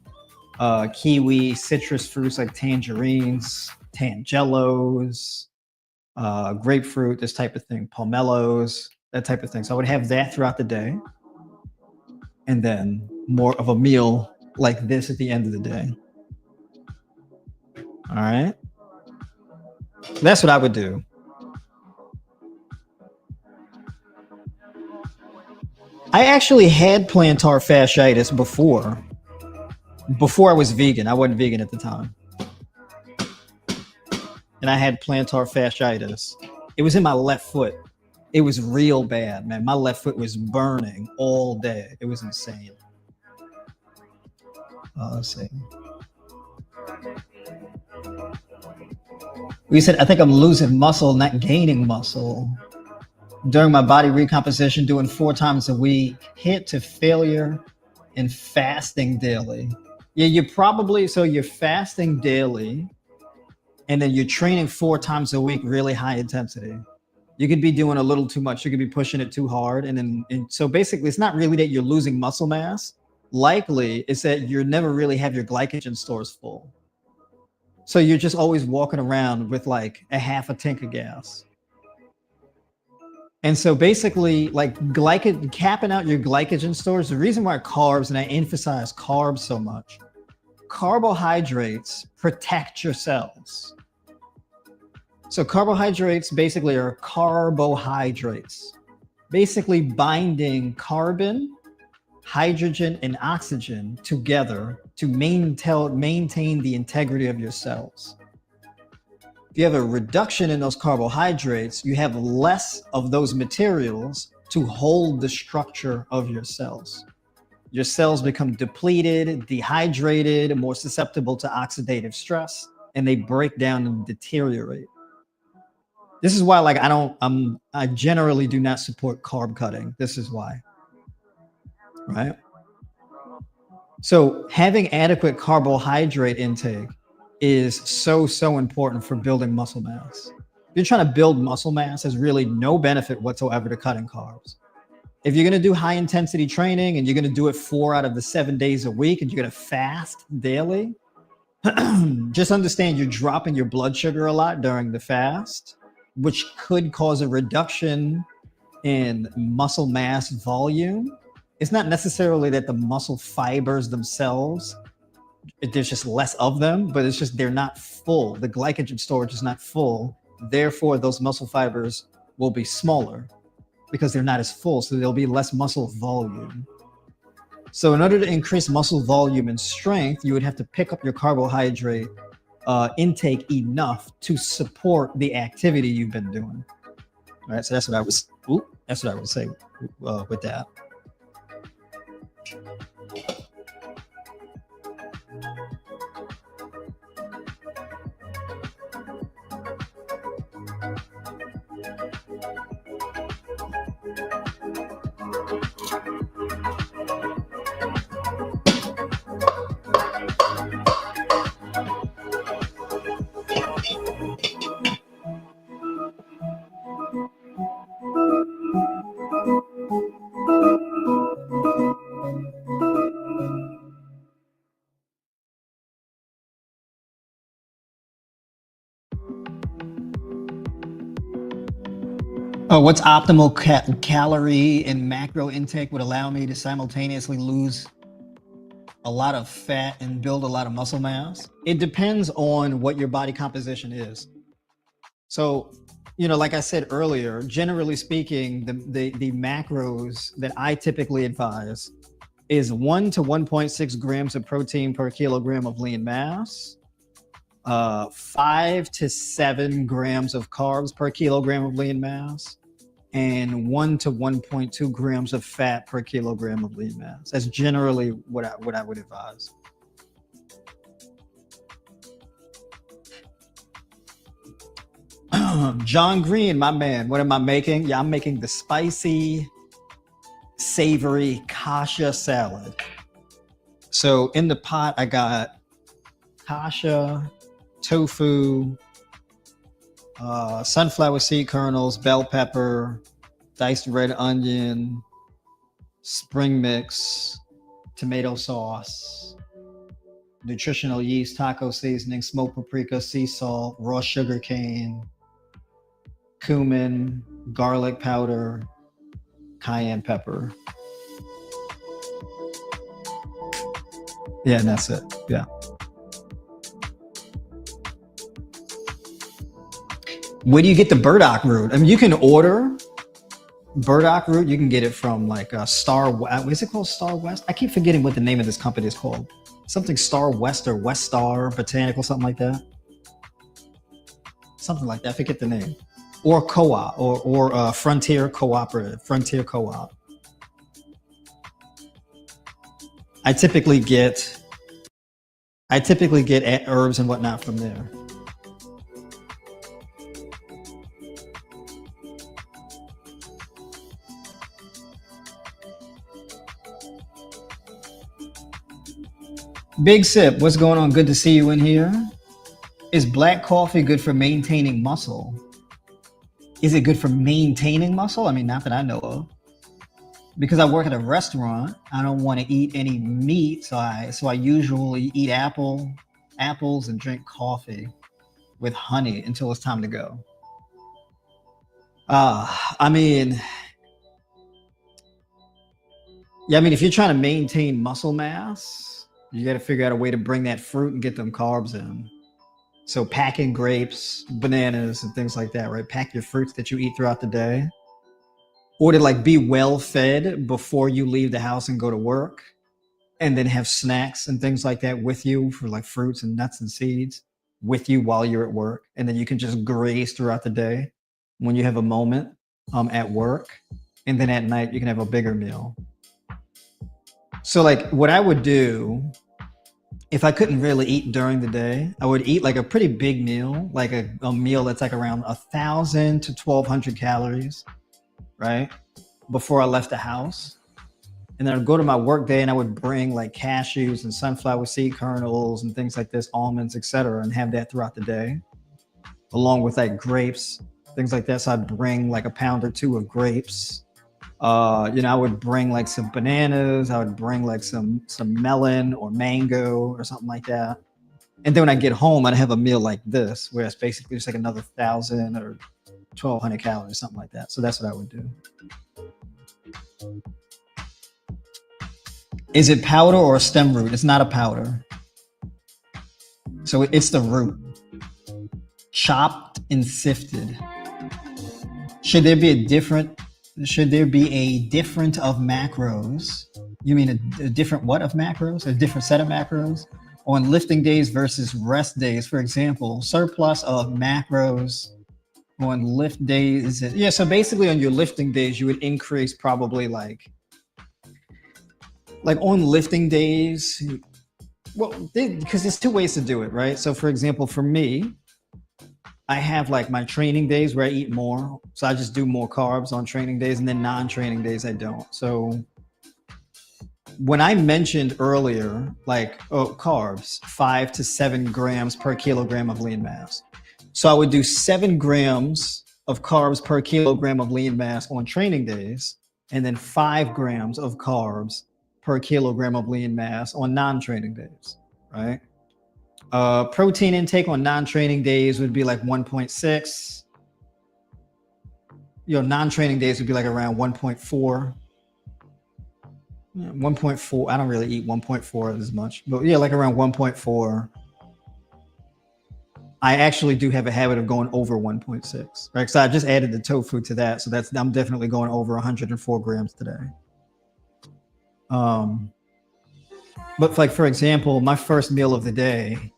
kiwi, citrus fruits like tangerines, tangelos, grapefruit, this type of thing, pomelos, that type of thing. So I would have that throughout the day. And then more of a meal like this at the end of the day. All right. That's what I would do. I actually had plantar fasciitis before I was vegan. I wasn't vegan at the time. And I had plantar fasciitis. It was in my left foot. It was real bad, man. My left foot was burning all day. It was insane. Let's see. We said, I think I'm losing muscle, not gaining muscle. During my body recomposition, doing 4 times a week, hit to failure and fasting daily. Yeah, you're fasting daily, and then you're training 4 times a week, really high intensity. You could be doing a little too much. You could be pushing it too hard. And so basically, it's not really that you're losing muscle mass. Likely, it's that you never really have your glycogen stores full. So you're just always walking around with like a half a tank of gas. And so basically, like capping out your glycogen stores, the reason why carbs, and I emphasize carbs so much, carbohydrates protect your cells. So carbohydrates basically are carbohydrates, basically binding carbon, hydrogen, and oxygen together to maintain the integrity of your cells. If you have a reduction in those carbohydrates, you have less of those materials to hold the structure of your cells. Your cells become depleted, dehydrated, more susceptible to oxidative stress, and they break down and deteriorate. This is why, like, I generally do not support carb cutting. This is why, right? So having adequate carbohydrate intake is so important for building muscle mass. If you're trying to build muscle mass, there's really no benefit whatsoever to cutting carbs. If you're going to do high intensity training and you're going to do it 4 out of the 7 days a week and you're going to fast daily, just understand you're dropping your blood sugar a lot during the fast, which could cause a reduction in muscle mass volume. It's not necessarily that the muscle fibers themselves, there's just less of them, but it's just they're not full. The glycogen storage is not full. Therefore, those muscle fibers will be smaller because they're not as full. So there'll be less muscle volume. So in order to increase muscle volume and strength, you would have to pick up your carbohydrate intake enough to support the activity you've been doing. All right, so that's what I would say with that. What's optimal calorie and macro intake would allow me to simultaneously lose a lot of fat and build a lot of muscle mass? It depends on what your body composition is. So, like I said earlier, generally speaking, the macros that I typically advise is 1 to 1.6 grams of protein per kilogram of lean mass, 5 to 7 grams of carbs per kilogram of lean mass, and 1 to 1.2 grams of fat per kilogram of lean mass. That's generally what I would advise. John Green, my man, what am I making? Yeah, I'm making the spicy, savory kasha salad. So in the pot, I got kasha, tofu, sunflower seed kernels, bell pepper, diced red onion, spring mix, tomato sauce, nutritional yeast, taco seasoning, smoked paprika, sea salt, raw sugar cane, cumin, garlic powder, cayenne pepper. Yeah, and that's it. Yeah. Where do you get the burdock root? I mean, you can order burdock root. You can get it from like Star. What is it called? Star West. I keep forgetting what the name of this company is called. Something Star West or West Star Botanical, something like that. Something like that. I forget the name. Or co-op or Frontier Cooperative. Frontier Co-op. I typically get herbs and whatnot from there. Big Sip, what's going on? Good to see you in here. Is black coffee good for maintaining muscle? Is it good for maintaining muscle? I mean, not that I know of. Because I work at a restaurant, I don't want to eat any meat, so I usually eat apples and drink coffee with honey until it's time to go. I mean, if you're trying to maintain muscle mass, you got to figure out a way to bring that fruit and get them carbs in. So packing grapes, bananas, and things like that, right? Pack your fruits that you eat throughout the day. Or to like be well fed before you leave the house and go to work, and then have snacks and things like that with you for like fruits and nuts and seeds with you while you're at work. And then you can just graze throughout the day when you have a moment at work. And then at night, you can have a bigger meal. So like what I would do, if I couldn't really eat during the day, I would eat like a pretty big meal, like a meal that's like around 1,000 to 1,200 calories, right? Before I left the house. And then I'd go to my work day and I would bring like cashews and sunflower seed kernels and things like this, almonds, etc., and have that throughout the day, along with like grapes, things like that. So I'd bring like a pound or two of grapes. I would bring like some bananas. I would bring like some melon or mango or something like that. And then when I get home, I'd have a meal like this, where it's basically just like another 1,000 or 1,200 calories, something like that. So that's what I would do. Is it powder or a stem root? It's not a powder. So it's the root, chopped and sifted. Should there be a different of macros? You mean a different what of macros? A different set of macros on lifting days versus rest days? For example, surplus of macros on lift days. Yeah, so basically on your lifting days, you would increase probably like on lifting days, because there's two ways to do it, right? So for example, for me, I have like my training days where I eat more. So I just do more carbs on training days, and then non-training days I don't. So when I mentioned earlier, carbs, 5 to 7 grams per kilogram of lean mass. So I would do 7 grams of carbs per kilogram of lean mass on training days, and then 5 grams of carbs per kilogram of lean mass on non-training days, right? Protein intake on non-training days would be like 1.6. non-training days would be like around 1.4. 1.4. I don't really eat 1.4 as much, but yeah, like around 1.4. I actually do have a habit of going over 1.6, right? So I just added the tofu to that. So I'm definitely going over 104 grams today. But like, for example, my first meal of the day,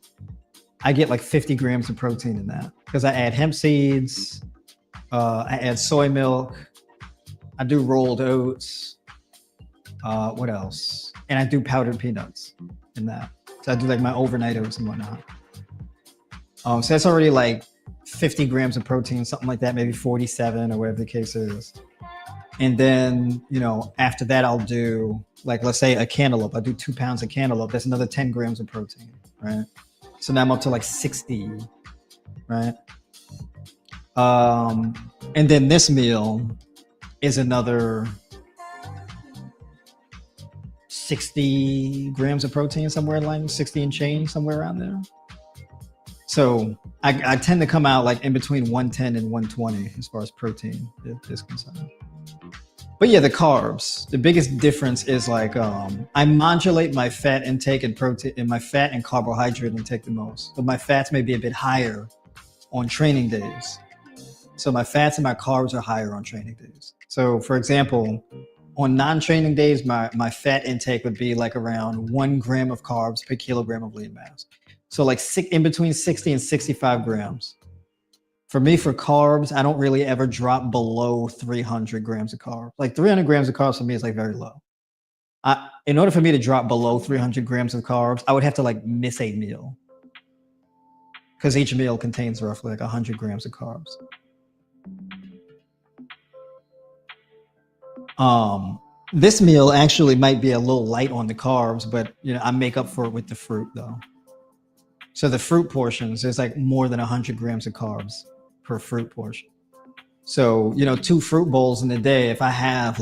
I get like 50 grams of protein in that because I add hemp seeds, I add soy milk, I do rolled oats. What else? And I do powdered peanuts in that. So I do like my overnight oats and whatnot. So that's already like 50 grams of protein, something like that, maybe 47 or whatever the case is. And then, after that, I'll do like, let's say a cantaloupe. I do 2 pounds of cantaloupe. That's another 10 grams of protein, right? So now I'm up to like 60, right? And then this meal is another 60 grams of protein, somewhere like 60 and change, somewhere around there. So I tend to come out like in between 110 and 120 as far as protein is concerned. But yeah, the carbs, the biggest difference is like I modulate my fat intake and protein and my fat and carbohydrate intake the most. But my fats may be a bit higher on training days. So my fats and my carbs are higher on training days. So for example, on non-training days, my fat intake would be like around 1 gram of carbs per kilogram of lean mass. So like in between 60 and 65 grams. For me, for carbs, I don't really ever drop below 300 grams of carbs. Like 300 grams of carbs for me is like very low. In order for me to drop below 300 grams of carbs, I would have to like miss a meal. Because each meal contains roughly like 100 grams of carbs. This meal actually might be a little light on the carbs, but I make up for it with the fruit though. So the fruit portions, there's like more than 100 grams of carbs per fruit portion. So, 2 fruit bowls in a day, if I have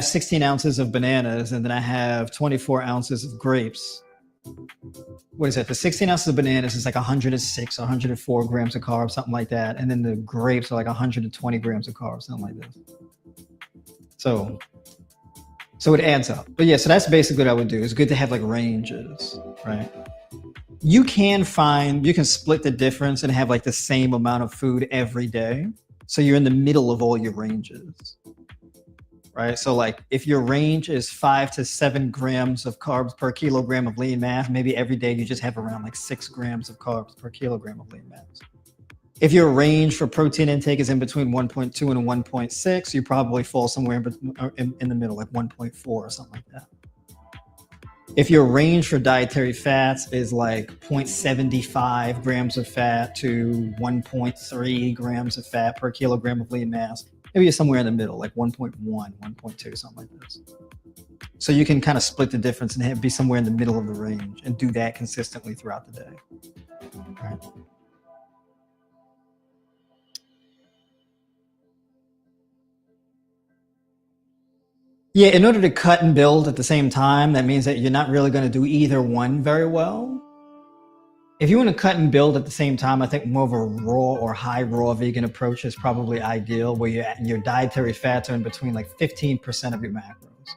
16 ounces of bananas and then I have 24 ounces of grapes, what is that? The 16 ounces of bananas is like 106, 104 grams of carbs, something like that. And then the grapes are like 120 grams of carbs, something like this. So it adds up. But yeah, so that's basically what I would do. It's good to have like ranges, right? You can split the difference and have like the same amount of food every day. So you're in the middle of all your ranges, right? So like if your range is 5 to 7 grams of carbs per kilogram of lean mass, maybe every day you just have around like 6 grams of carbs per kilogram of lean mass. If your range for protein intake is in between 1.2 and 1.6, you probably fall somewhere in the middle, like 1.4 or something like that. If your range for dietary fats is like 0.75 grams of fat to 1.3 grams of fat per kilogram of lean mass, maybe you're somewhere in the middle, like 1.1, 1.2, something like this. So you can kind of split the difference and be somewhere in the middle of the range and do that consistently throughout the day. All right. Yeah, in order to cut and build at the same time, that means that you're not really going to do either one very well. If you want to cut and build at the same time, I think more of a raw or high raw vegan approach is probably ideal, where your dietary fats are in between like 15% of your macros.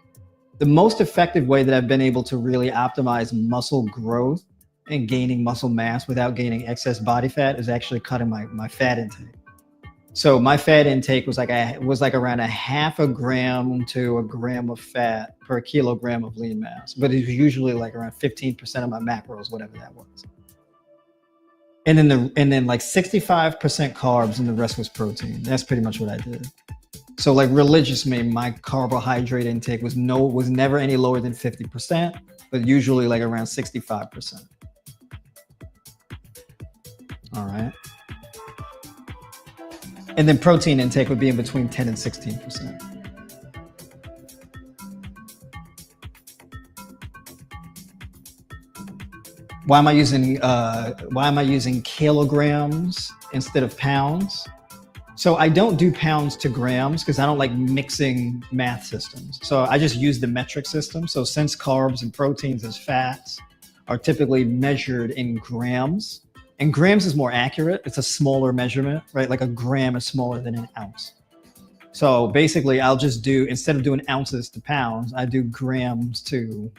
The most effective way that I've been able to really optimize muscle growth and gaining muscle mass without gaining excess body fat is actually cutting my fat intake. So my fat intake was like around 0.5 gram to 1 gram of fat per kilogram of lean mass, but it was usually like around 15% of my macros, whatever that was. And then like 65% carbs and the rest was protein. That's pretty much what I did. So like religiously, my carbohydrate intake was never any lower than 50%, but usually like around 65%. All right. And then protein intake would be in between 10 and 16%. Why am I using kilograms instead of pounds? So I don't do pounds to grams because I don't like mixing math systems. So I just use the metric system. So since carbs and proteins as fats are typically measured in grams, And grams is more accurate. It's a smaller measurement, right? Like a gram is smaller than an ounce. So basically, I'll just do, instead of doing ounces to pounds, I do grams to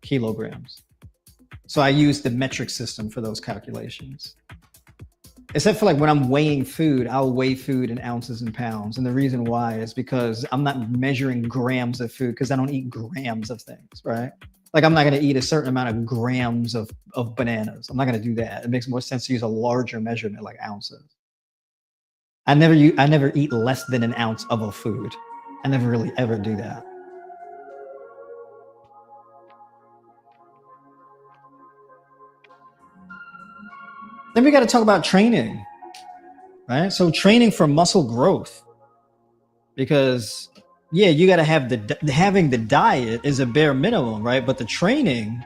kilograms. So I use the metric system for those calculations. Except for like when I'm weighing food, I'll weigh food in ounces and pounds. And the reason why is because I'm not measuring grams of food, because I don't eat grams of things, right? Like I'm not going to eat a certain amount of grams of bananas. I'm not going to do that. It makes more sense to use a larger measurement like ounces. I never eat less than an ounce of a food. I never really ever do that. Then we got to talk about training, right? So training for muscle growth, because yeah, you got to have having the diet is a bare minimum, right? But the training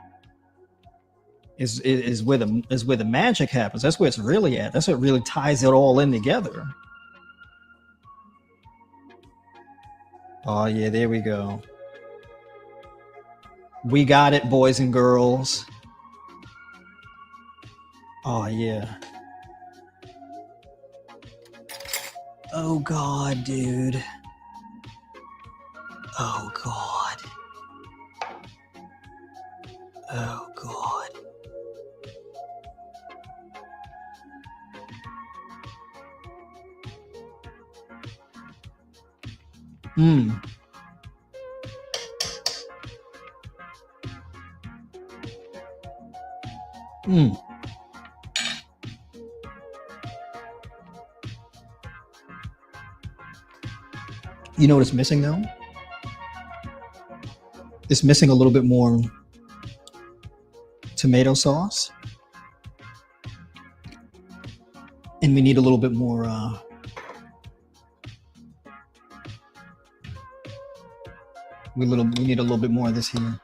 is where the magic happens. That's where it's really at. That's what really ties it all in together. Oh yeah, there we go. We got it, boys and girls. Oh yeah. Oh God, dude. Oh God. Oh God. You know what's missing though? It's missing a little bit more tomato sauce. And we need a little bit more we need a little bit more of this here.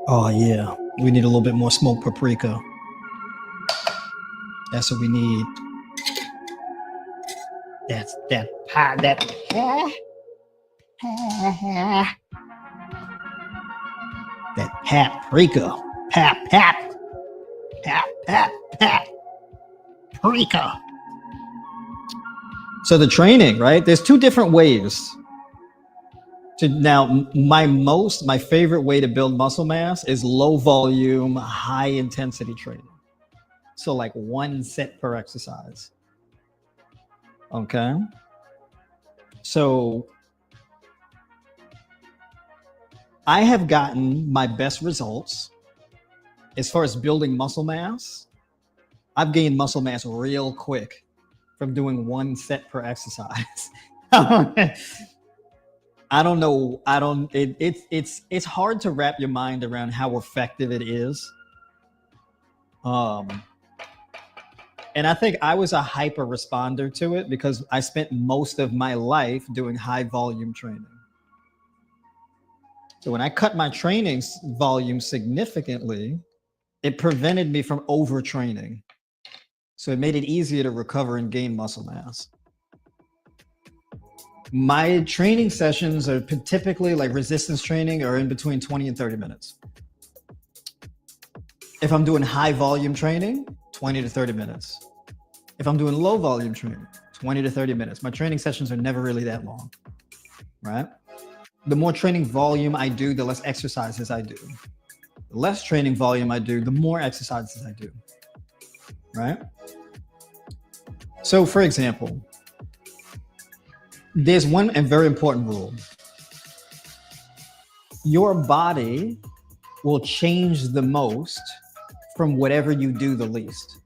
Oh yeah, we need a little bit more smoked paprika. That's what we need. That's that paprika. Paprika. So the training, right? There's two different ways. Now, my favorite way to build muscle mass is low volume, high intensity training. So like 1 set per exercise. Okay. So I have gotten my best results as far as building muscle mass. I've gained muscle mass real quick from doing 1 set per exercise. I don't know. It's hard to wrap your mind around how effective it is. And I think I was a hyper responder to it because I spent most of my life doing high volume training. So when I cut my training volume significantly, it prevented me from overtraining. So it made it easier to recover and gain muscle mass. My training sessions are typically like resistance training are in between 20 and 30 minutes. If I'm doing high volume training, 20 to 30 minutes. If I'm doing low volume training, 20 to 30 minutes. My training sessions are never really that long, right? The more training volume I do, the less exercises I do. The less training volume I do, the more exercises I do, right? So for example, there's one and very important rule. Your body will change the most from whatever you do the least.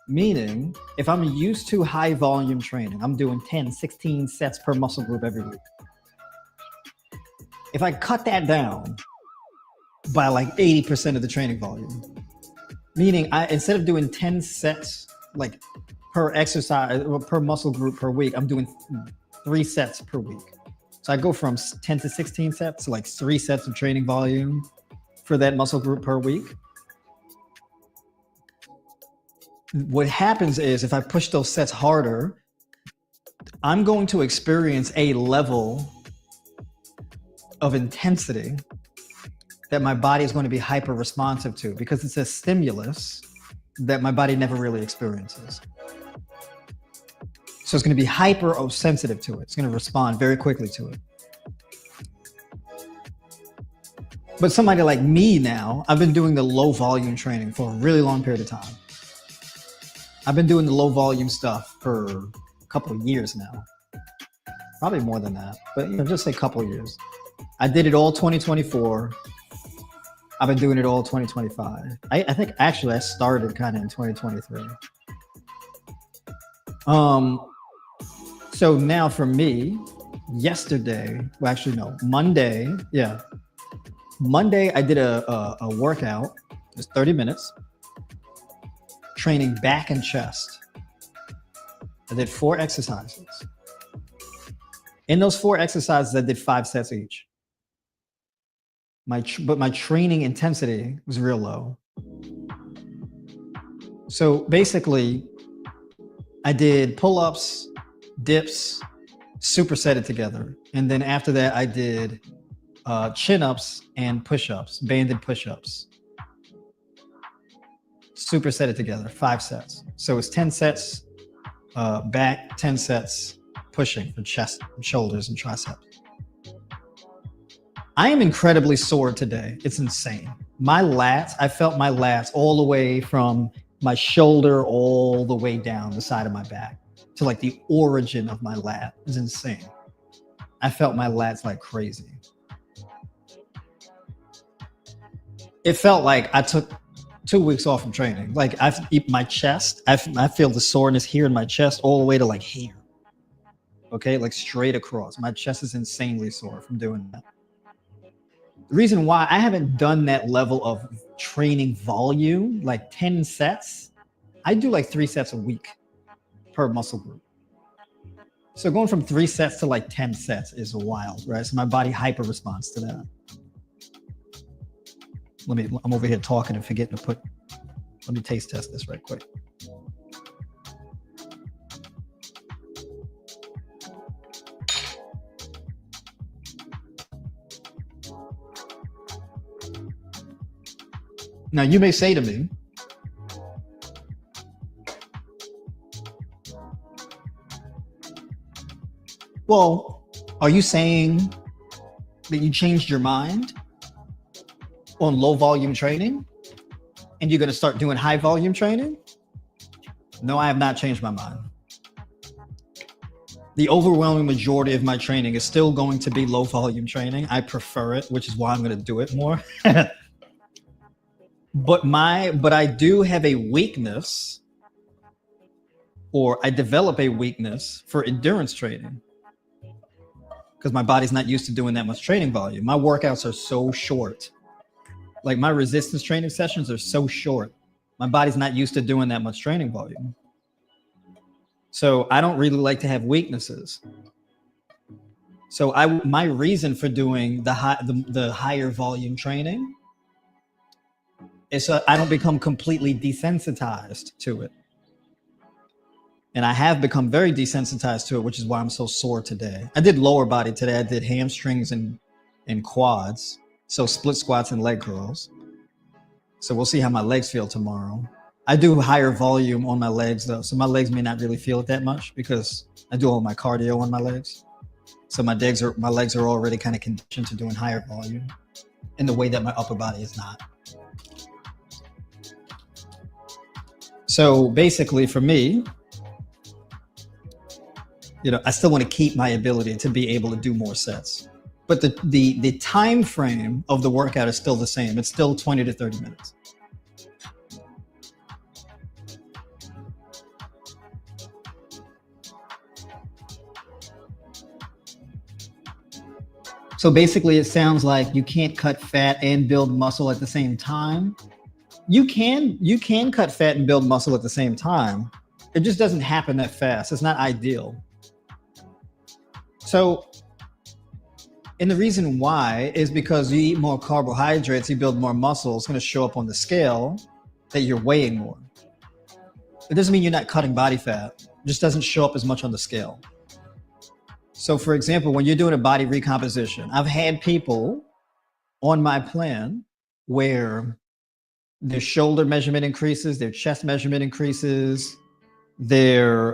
Meaning, if I'm used to high volume training, I'm doing 10, 16 sets per muscle group every week. If I cut that down by like 80% of the training volume, meaning instead of doing 10 sets like per exercise or per muscle group per week, I'm doing 3 sets per week. So I go from 10 to 16 sets to like 3 sets of training volume for that muscle group per week. What happens is if I push those sets harder, I'm going to experience a level of intensity that my body is going to be hyper responsive to, because it's a stimulus that my body never really experiences. So it's going to be hyper sensitive to it. It's going to respond very quickly to it. But somebody like me now, I've been doing the low volume training for a really long period of time. I've been doing the low volume stuff for a couple of years now. Probably more than that, but just say a couple of years. I did it all 2024. I've been doing it all 2025. I think actually I started kind of in 2023. So now for me, yesterday, well, actually no, Monday, yeah. Monday I did a workout, it was 30 minutes, training back and chest. I did 4 exercises. In those 4 exercises, I did 5 sets each. But my training intensity was real low. So basically, I did pull-ups, dips, supersetted together. And then after that, I did chin-ups and push-ups, banded push-ups. Supersetted together, 5 sets. So it's 10 sets back, 10 sets pushing for chest, shoulders, and triceps. I am incredibly sore today. It's insane. My lats, I felt my lats all the way from my shoulder all the way down the side of my back to like the origin of my lat. It's insane. I felt my lats like crazy. It felt like I took 2 weeks off from training. Like my chest, I feel the soreness here in my chest all the way to like here. Okay, like straight across. My chest is insanely sore from doing that. The reason why I haven't done that level of training volume, like 10 sets, I do like 3 sets a week per muscle group. So going from 3 sets to like 10 sets is wild, right? So my body hyper responds to that. I'm over here talking and forgetting to let me taste test this right quick. Now you may say to me, well, are you saying that you changed your mind on low volume training and you're going to start doing high volume training? No, I have not changed my mind. The overwhelming majority of my training is still going to be low volume training. I prefer it, which is why I'm going to do it more. But I do have a weakness, or I develop a weakness for endurance training because my body's not used to doing that much training volume. My workouts are so short. Like my resistance training sessions are so short. My body's not used to doing that much training volume. So I don't really like to have weaknesses. So my reason for doing the higher volume training is so I don't become completely desensitized to it. And I have become very desensitized to it, which is why I'm so sore today. I did lower body today. I did hamstrings and quads. So split squats and leg curls. So we'll see how my legs feel tomorrow. I do higher volume on my legs though. So my legs may not really feel it that much because I do all my cardio on my legs. So my legs are already kind of conditioned to doing higher volume in the way that my upper body is not. So basically for me, I still want to keep my ability to be able to do more sets. But the time frame of the workout is still the same. It's still 20 to 30 minutes. So basically it sounds like you can't cut fat and build muscle at the same time. You can cut fat and build muscle at the same time. It just doesn't happen that fast. It's not ideal. So, and the reason why is because you eat more carbohydrates, you build more muscle. It's going to show up on the scale that you're weighing more. It doesn't mean you're not cutting body fat. It just doesn't show up as much on the scale. So for example, when you're doing a body recomposition, I've had people on my plan where their shoulder measurement increases, their chest measurement increases, their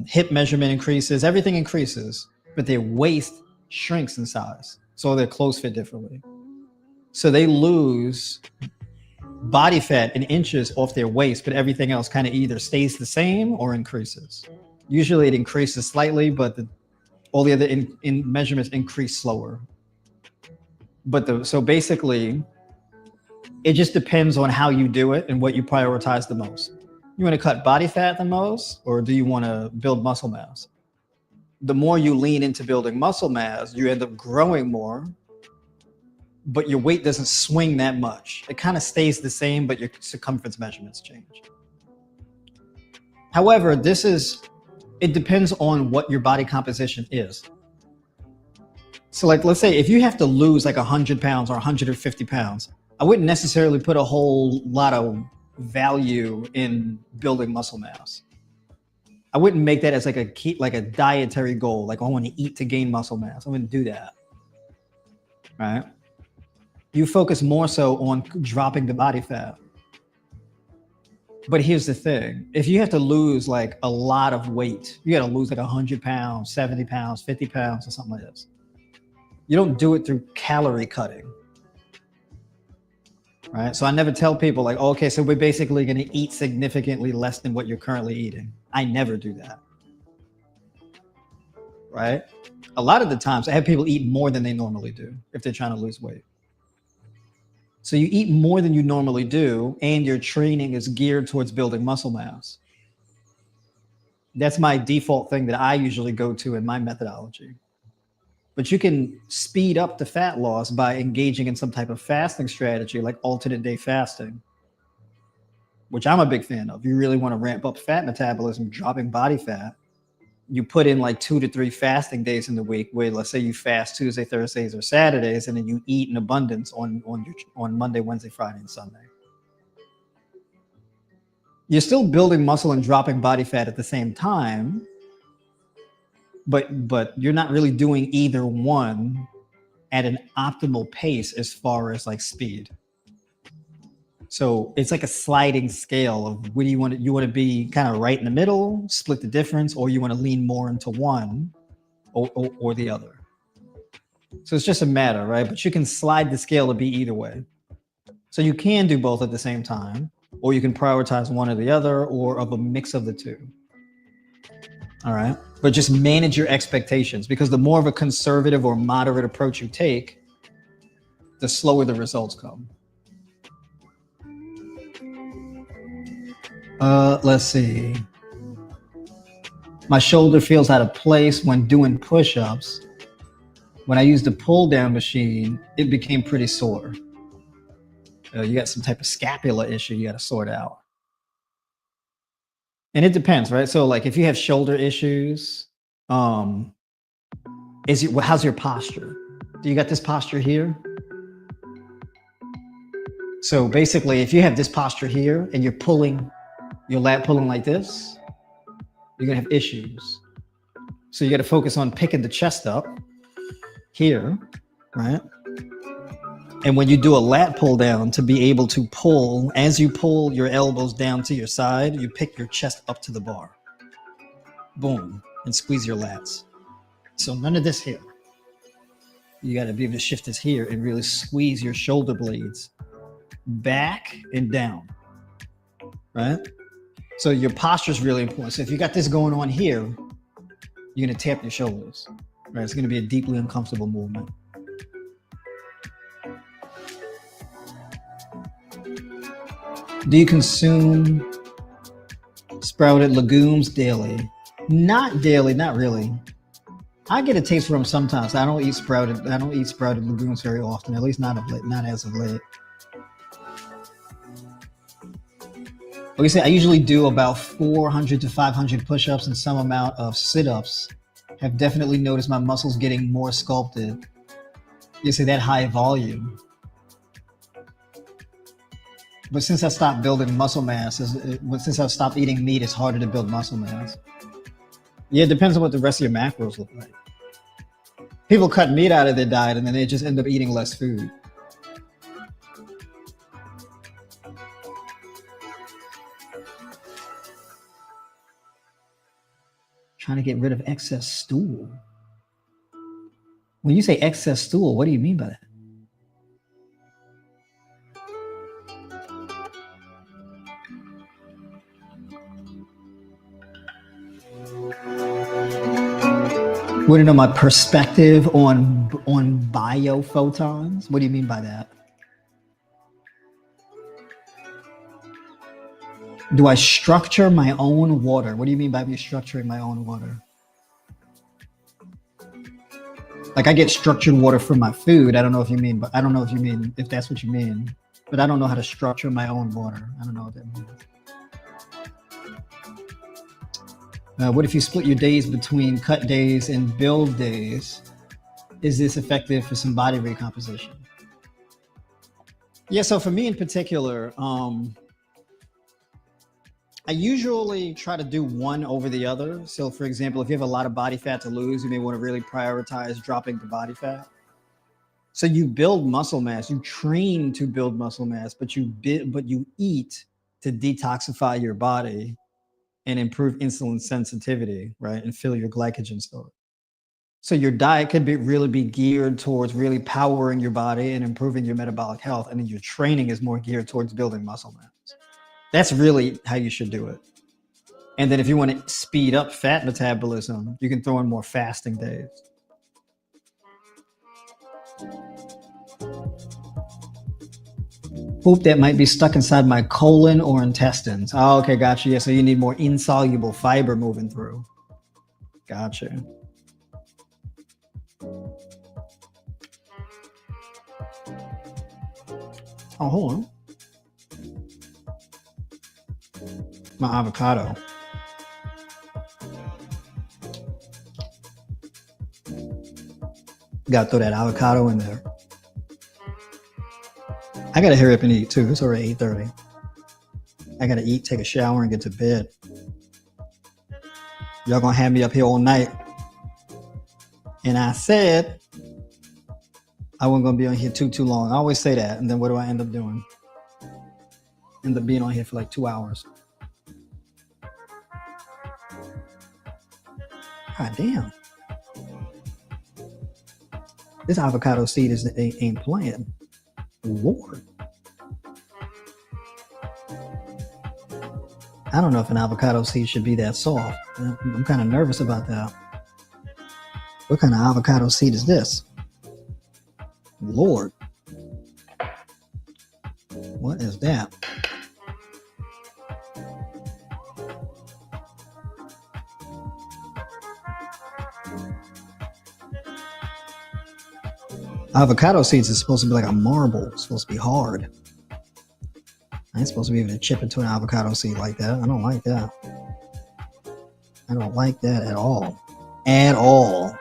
hip measurement increases, everything increases, but their waist shrinks in size. So their clothes fit differently. So they lose body fat in inches off their waist, but everything else kind of either stays the same or increases. Usually it increases slightly, but all the other in measurements increase slower. But so basically, it just depends on how you do it and what you prioritize the most. You want to cut body fat the most, or do you want to build muscle mass? The more you lean into building muscle mass, you end up growing more, but your weight doesn't swing that much. It kind of stays the same, but your circumference measurements change. However, it depends on what your body composition is. So like, let's say if you have to lose like 100 pounds or 150 pounds, I wouldn't necessarily put a whole lot of value in building muscle mass. I wouldn't make that as like a dietary goal. Like I want to eat to gain muscle mass. I wouldn't do that, right? You focus more so on dropping the body fat. But here's the thing. If you have to lose like a lot of weight, you got to lose like 100 pounds, 70 pounds, 50 pounds or something like this. You don't do it through calorie cutting. Right? So I never tell people like, oh, okay, so we're basically going to eat significantly less than what you're currently eating. I never do that. Right? A lot of the times I have people eat more than they normally do if they're trying to lose weight. So you eat more than you normally do, and your training is geared towards building muscle mass. That's my default thing that I usually go to in my methodology. But you can speed up the fat loss by engaging in some type of fasting strategy like alternate day fasting, which I'm a big fan of. You really want to ramp up fat metabolism, dropping body fat. You put in like 2 to 3 fasting days in the week where, let's say you fast Tuesday, Thursdays, or Saturdays, and then you eat in abundance on Monday, Wednesday, Friday, and Sunday. You're still building muscle and dropping body fat at the same time, but you're not really doing either one at an optimal pace as far as like speed. So it's like a sliding scale of where you want to be kind of right in the middle, split the difference, or you want to lean more into one or the other. So it's just a matter, right? But you can slide the scale to be either way. So you can do both at the same time, or you can prioritize one or the other, or of a mix of the two. All right. But just manage your expectations, because the more of a conservative or moderate approach you take, the slower the results come. Let's see. My shoulder feels out of place when doing push-ups. When I used the pull-down machine, it became pretty sore. You got some type of scapula issue you got to sort out. And it depends, right? So like if you have shoulder issues, how's your posture? Do you got this posture here? So basically, if you have this posture here and you're pulling, your lat pulling like this, you're gonna have issues. So you gotta focus on picking the chest up here, right? And when you do a lat pull down, to be able to pull, as you pull your elbows down to your side, you pick your chest up to the bar. Boom, and squeeze your lats. So none of this here. You gotta be able to shift this here and really squeeze your shoulder blades back and down, right? So your posture is really important. So if you got this going on here, you're gonna tap your shoulders, right? It's gonna be a deeply uncomfortable movement. Do you consume sprouted legumes daily? Not daily, not really. I get a taste for them sometimes. I don't eat sprouted legumes very often, at least not as of late. Like I said, I usually do about 400 to 500 push-ups and some amount of sit-ups. Have definitely noticed my muscles getting more sculpted. You see that high volume. But since I stopped building muscle mass, since I've stopped eating meat, it's harder to build muscle mass. Yeah, it depends on what the rest of your macros look like. People cut meat out of their diet and then they just end up eating less food. Trying to get rid of excess stool. When you say excess stool, what do you mean by that? Want to know my perspective on biophotons? What do you mean by that? Do I structure my own water? What do you mean by me structuring my own water? Like I get structured water from my food. I don't know if you mean, but I don't know if you mean if that's what you mean. But I don't know how to structure my own water. I don't know what that means. What if you split your days between cut days and build days? Is this effective for some body recomposition? Yeah, so for me in particular, I usually try to do one over the other. So for example, if you have a lot of body fat to lose, you may want to really prioritize dropping the body fat. So you build muscle mass, you train to build muscle mass, but you eat to detoxify your body and improve insulin sensitivity, right? And fill your glycogen store. So your diet could really be geared towards really powering your body and improving your metabolic health. And then your training is more geared towards building muscle mass. That's really how you should do it. And then if you want to speed up fat metabolism, you can throw in more fasting days. Poop that might be stuck inside my colon or intestines. Oh, okay, gotcha. Yeah, so you need more insoluble fiber moving through. Gotcha. Oh, hold on. My avocado. Gotta throw that avocado in there. I gotta hurry up and eat too. It's already 8:30. I gotta eat, take a shower, and get to bed. Y'all gonna have me up here all night. And I said I wasn't gonna be on here too long. I always say that, and then what do I end up doing? End up being on here for like 2 hours. God damn. This avocado seed ain't playing. Lord. I don't know if an avocado seed should be that soft. I'm kind of nervous about that. What kind of avocado seed is this? Lord. What is that? Avocado seeds is supposed to be like a marble. It's supposed to be hard. I ain't supposed to be able to chip into an avocado seed like that. I don't like that. I don't like that at all. At all.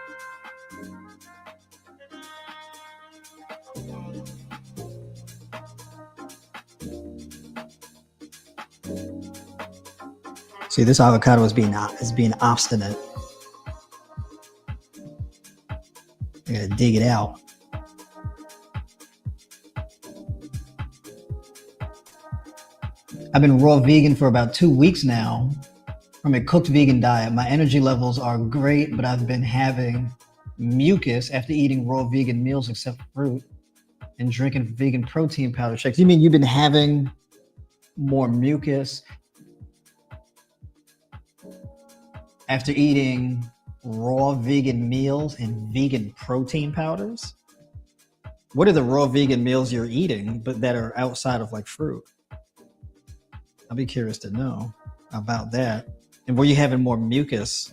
See, this avocado is being obstinate. I gotta dig it out. I've been raw vegan for about 2 weeks now from a cooked vegan diet. My energy levels are great, but I've been having mucus after eating raw vegan meals except fruit and drinking vegan protein powder shakes. You mean you've been having more mucus after eating raw vegan meals and vegan protein powders? What are the raw vegan meals you're eating, but that are outside of like fruit? I'll be curious to know about that. And were you having more mucus?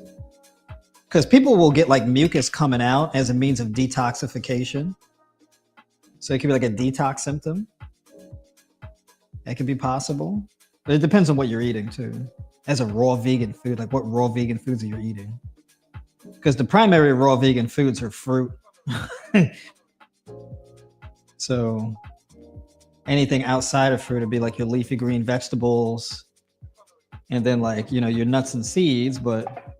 Because people will get like mucus coming out as a means of detoxification. So it could be like a detox symptom. That could be possible. But it depends on what you're eating too. As a raw vegan food, like what raw vegan foods are you eating? Because the primary raw vegan foods are fruit. So anything outside of fruit would be like your leafy green vegetables and then like, you know, your nuts and seeds. But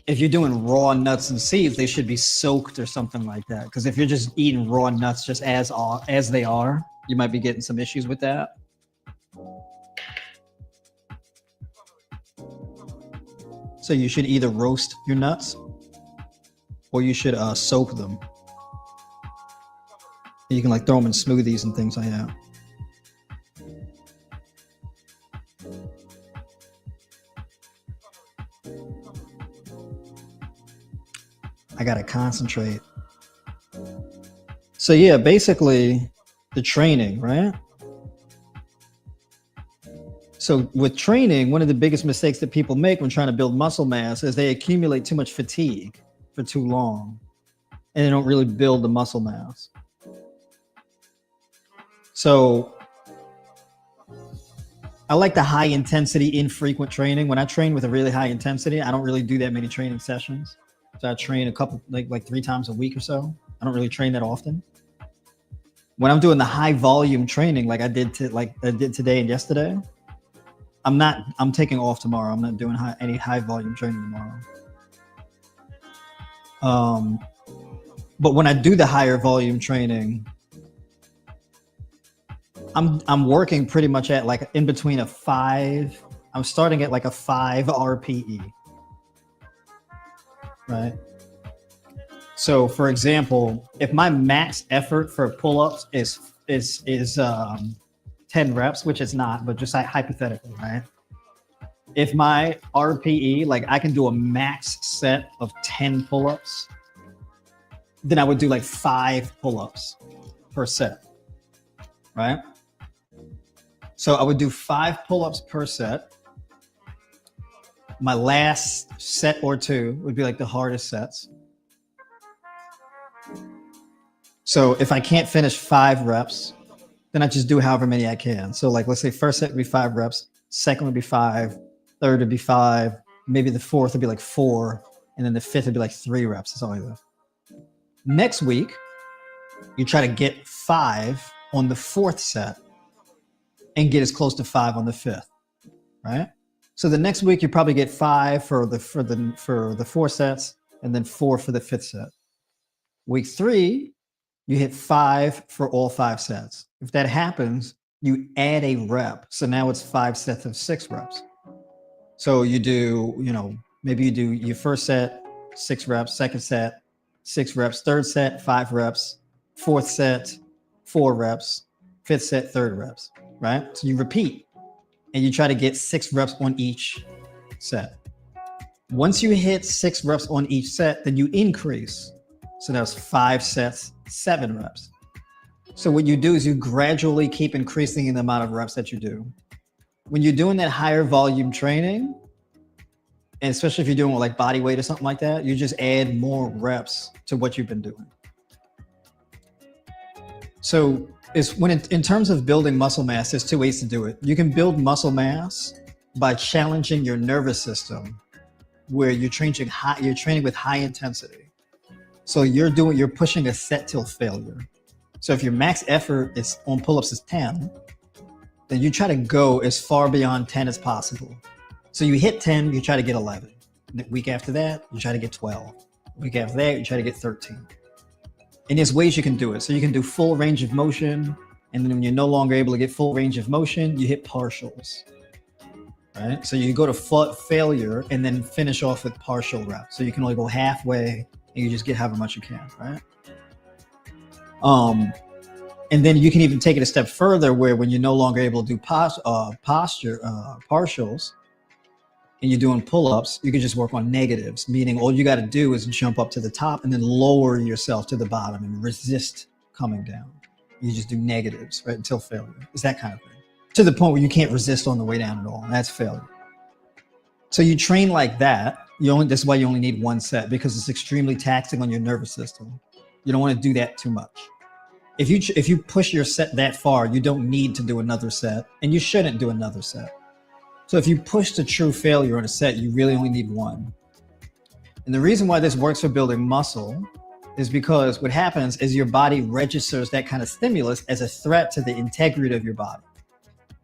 if you're doing raw nuts and seeds, they should be soaked or something like that. Because if you're just eating raw nuts just as they are, you might be getting some issues with that. So you should either roast your nuts or you should soak them. You can like throw them in smoothies and things like that. I gotta concentrate. So yeah, basically the training, right? So with training, one of the biggest mistakes that people make when trying to build muscle mass is they accumulate too much fatigue for too long and they don't really build the muscle mass. So I like the high intensity, infrequent training. When I train with a really high intensity, I don't really do that many training sessions. So I train a couple, like 3 times a week or so. I don't really train that often. When I'm doing the high volume training, like I did today and yesterday, I'm taking off tomorrow. I'm not doing any high volume training tomorrow. But when I do the higher volume training, I'm working pretty much at like in between a 5. I'm starting at like a 5 RPE. Right. So for example, if my max effort for pull-ups is 10 reps, which it's not, but just hypothetically, right? If my RPE, like I can do a max set of 10 pull-ups, then I would do like 5 pull-ups per set, right? So I would do 5 pull-ups per set. My last set or 2 would be like the hardest sets. So if I can't finish 5 reps, then I just do however many I can. So like, let's say first set would be 5 reps, second would be 5, third would be 5, maybe the fourth would be like 4, and then the fifth would be like 3 reps. That's all I do. Next week, you try to get 5 on the 4th set and get as close to 5 on the 5th, right? So the next week you probably get 5 for the 4 sets, and then 4 for the 5th set. Week 3, you hit 5 for all 5 sets. If that happens, you add a rep. So now it's 5 sets of 6 reps. So you do, maybe you do your first set, 6 reps, second set, 6 reps, third set, 5 reps, 4th set, 4 reps, 5th set, 3rd reps, right? So you repeat. And you try to get 6 reps on each set. Once you hit 6 reps on each set, then you increase. So that's 5 sets, 7 reps. So what you do is you gradually keep increasing in the amount of reps that you do. When you're doing that higher volume training, and especially if you're doing like body weight or something like that, you just add more reps to what you've been doing. So in terms of building muscle mass, there's 2 ways to do it. You can build muscle mass by challenging your nervous system, where you're training with high intensity. So you're pushing a set till failure. So if your max effort is on pull-ups is 10, then you try to go as far beyond 10 as possible. So you hit 10, you try to get 11. The week after that, you try to get 12. The week after that, you try to get 13. And there's ways you can do it. So you can do full range of motion. And then when you're no longer able to get full range of motion, you hit partials, right? So you go to failure and then finish off with partial reps. So you can only go halfway and you just get however much you can, right? And then you can even take it a step further, where when you're no longer able to do partials and you're doing pull-ups, you can just work on negatives, meaning all you got to do is jump up to the top and then lower yourself to the bottom and resist coming down. You just do negatives, right, until failure. It's that kind of thing. To the point where you can't resist on the way down at all. That's failure. So you train like that. That's why you only need 1 set, because it's extremely taxing on your nervous system. You don't want to do that too much. If you push your set that far, you don't need to do another set, and you shouldn't do another set. So if you push to true failure on a set, you really only need 1. And the reason why this works for building muscle is because what happens is your body registers that kind of stimulus as a threat to the integrity of your body.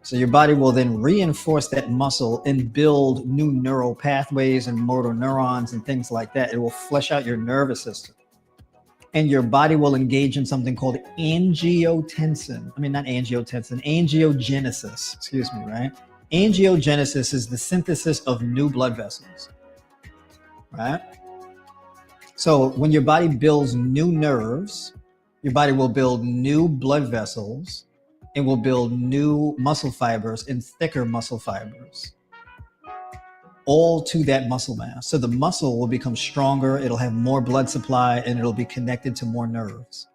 So your body will then reinforce that muscle and build new neural pathways and motor neurons and things like that. It will flesh out your nervous system. And your body will engage in something called angiotensin. I mean, not angiotensin, angiogenesis, excuse me, right? Angiogenesis is the synthesis of new blood vessels, right? So when your body builds new nerves, your body will build new blood vessels and will build new muscle fibers and thicker muscle fibers, all to that muscle mass. So the muscle will become stronger, it'll have more blood supply, and it'll be connected to more nerves.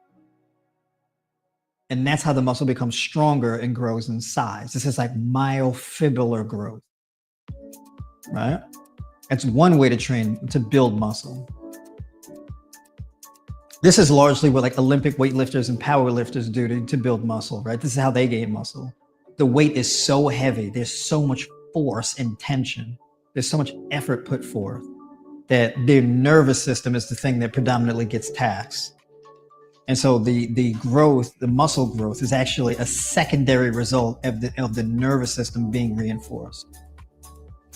And that's how the muscle becomes stronger and grows in size. This is like myofibrillar growth, right? That's one way to train, to build muscle. This is largely what like Olympic weightlifters and power lifters do to build muscle, right? This is how they gain muscle. The weight is so heavy. There's so much force and tension. There's so much effort put forth that their nervous system is the thing that predominantly gets taxed. And so the growth, the muscle growth is actually a secondary result of the nervous system being reinforced.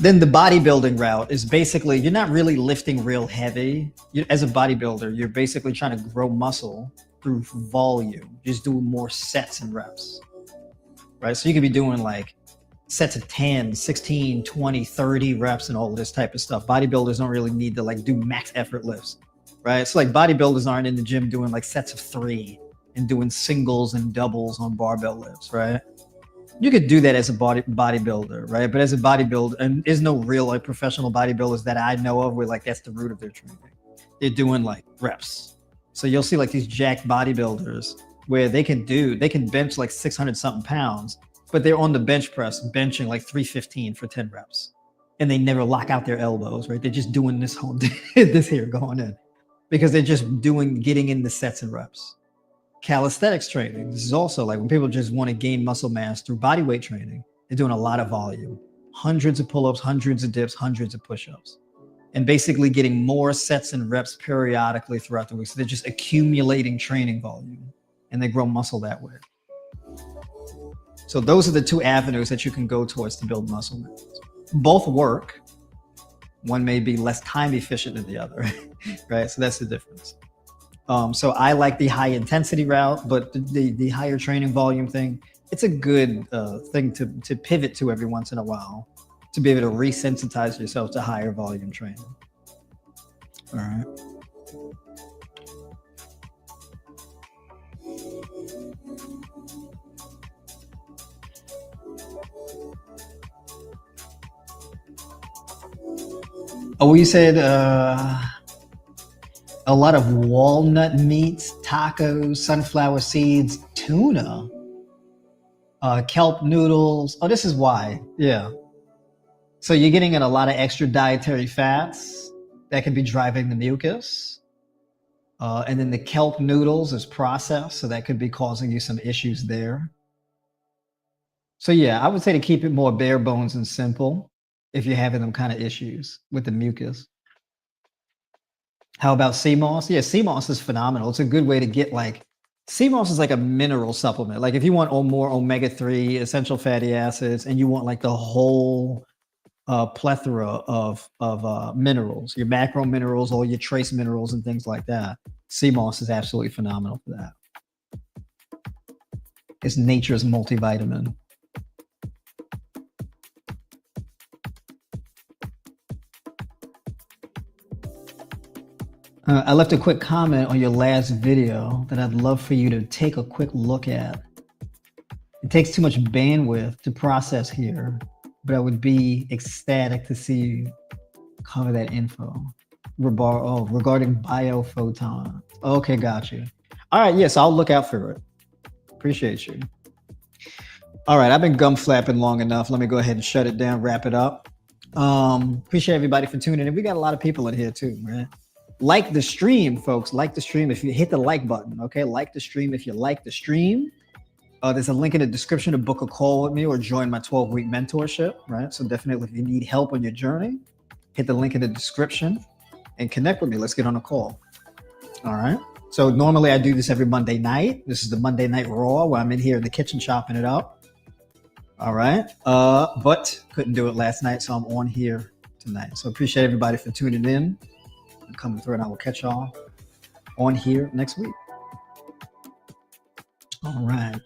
Then the bodybuilding route is basically, you're not really lifting real heavy. As a bodybuilder, you're basically trying to grow muscle through volume, just doing more sets and reps, right? So you could be doing like sets of 10, 16, 20, 30 reps and all of this type of stuff. Bodybuilders don't really need to like do max effort lifts, right? So like bodybuilders aren't in the gym doing like sets of 3 and doing singles and doubles on barbell lifts, right? You could do that as a bodybuilder, right? But as a bodybuilder, and there's no real like professional bodybuilders that I know of where like that's the root of their training. They're doing like reps. So you'll see like these jacked bodybuilders where they can bench like 600 something pounds, but they're on the bench press benching like 315 for 10 reps. And they never lock out their elbows, right? They're just doing this whole, this here going in because they're just getting in the sets and reps. Calisthenics training. This is also like when people just want to gain muscle mass through body weight training, they're doing a lot of volume, hundreds of pull-ups, hundreds of dips, hundreds of push-ups, and basically getting more sets and reps periodically throughout the week. So they're just accumulating training volume and they grow muscle that way. So those are the two avenues that you can go towards to build muscle mass. Both work. One may be less time efficient than the other, right? So that's the difference. So I like the high intensity route, but the higher training volume thing, it's a good thing to pivot to every once in a while to be able to resensitize yourself to higher volume training. All right. Oh, you said a lot of walnut meats, tacos, sunflower seeds, tuna, kelp noodles. Oh, this is why. Yeah. So you're getting in a lot of extra dietary fats that can be driving the mucus. And then the kelp noodles is processed, so that could be causing you some issues there. So yeah, I would say to keep it more bare bones and simple if you're having them kind of issues with the mucus. How about sea moss? Yeah, sea moss is phenomenal. It's a good way to get like, sea moss is like a mineral supplement. Like if you want more omega-3 essential fatty acids and you want like the whole plethora of minerals, your macro minerals, all your trace minerals and things like that, sea moss is absolutely phenomenal for that. It's nature's multivitamin. I left a quick comment on your last video that I'd love for you to take a quick look at. It takes too much bandwidth to process here, but I would be ecstatic to see you cover that info. Regarding biophotons. Okay, got you. All right, yes, I'll look out for it. Appreciate you. All right, I've been gum flapping long enough. Let me go ahead and shut it down, wrap it up. Appreciate everybody for tuning in. We got a lot of people in here too, right? Like the stream, folks. Like the stream if you hit the like button, okay? Like the stream if you like the stream. There's a link in the description to book a call with me or join my 12-week mentorship, right? So definitely if you need help on your journey, hit the link in the description and connect with me. Let's get on a call. All right. So normally I do this every Monday night. This is the Monday Night Raw where I'm in here in the kitchen chopping it up. All right. But couldn't do it last night, so I'm on here tonight. So appreciate everybody for tuning in and coming through, and I will catch y'all on here next week. All right.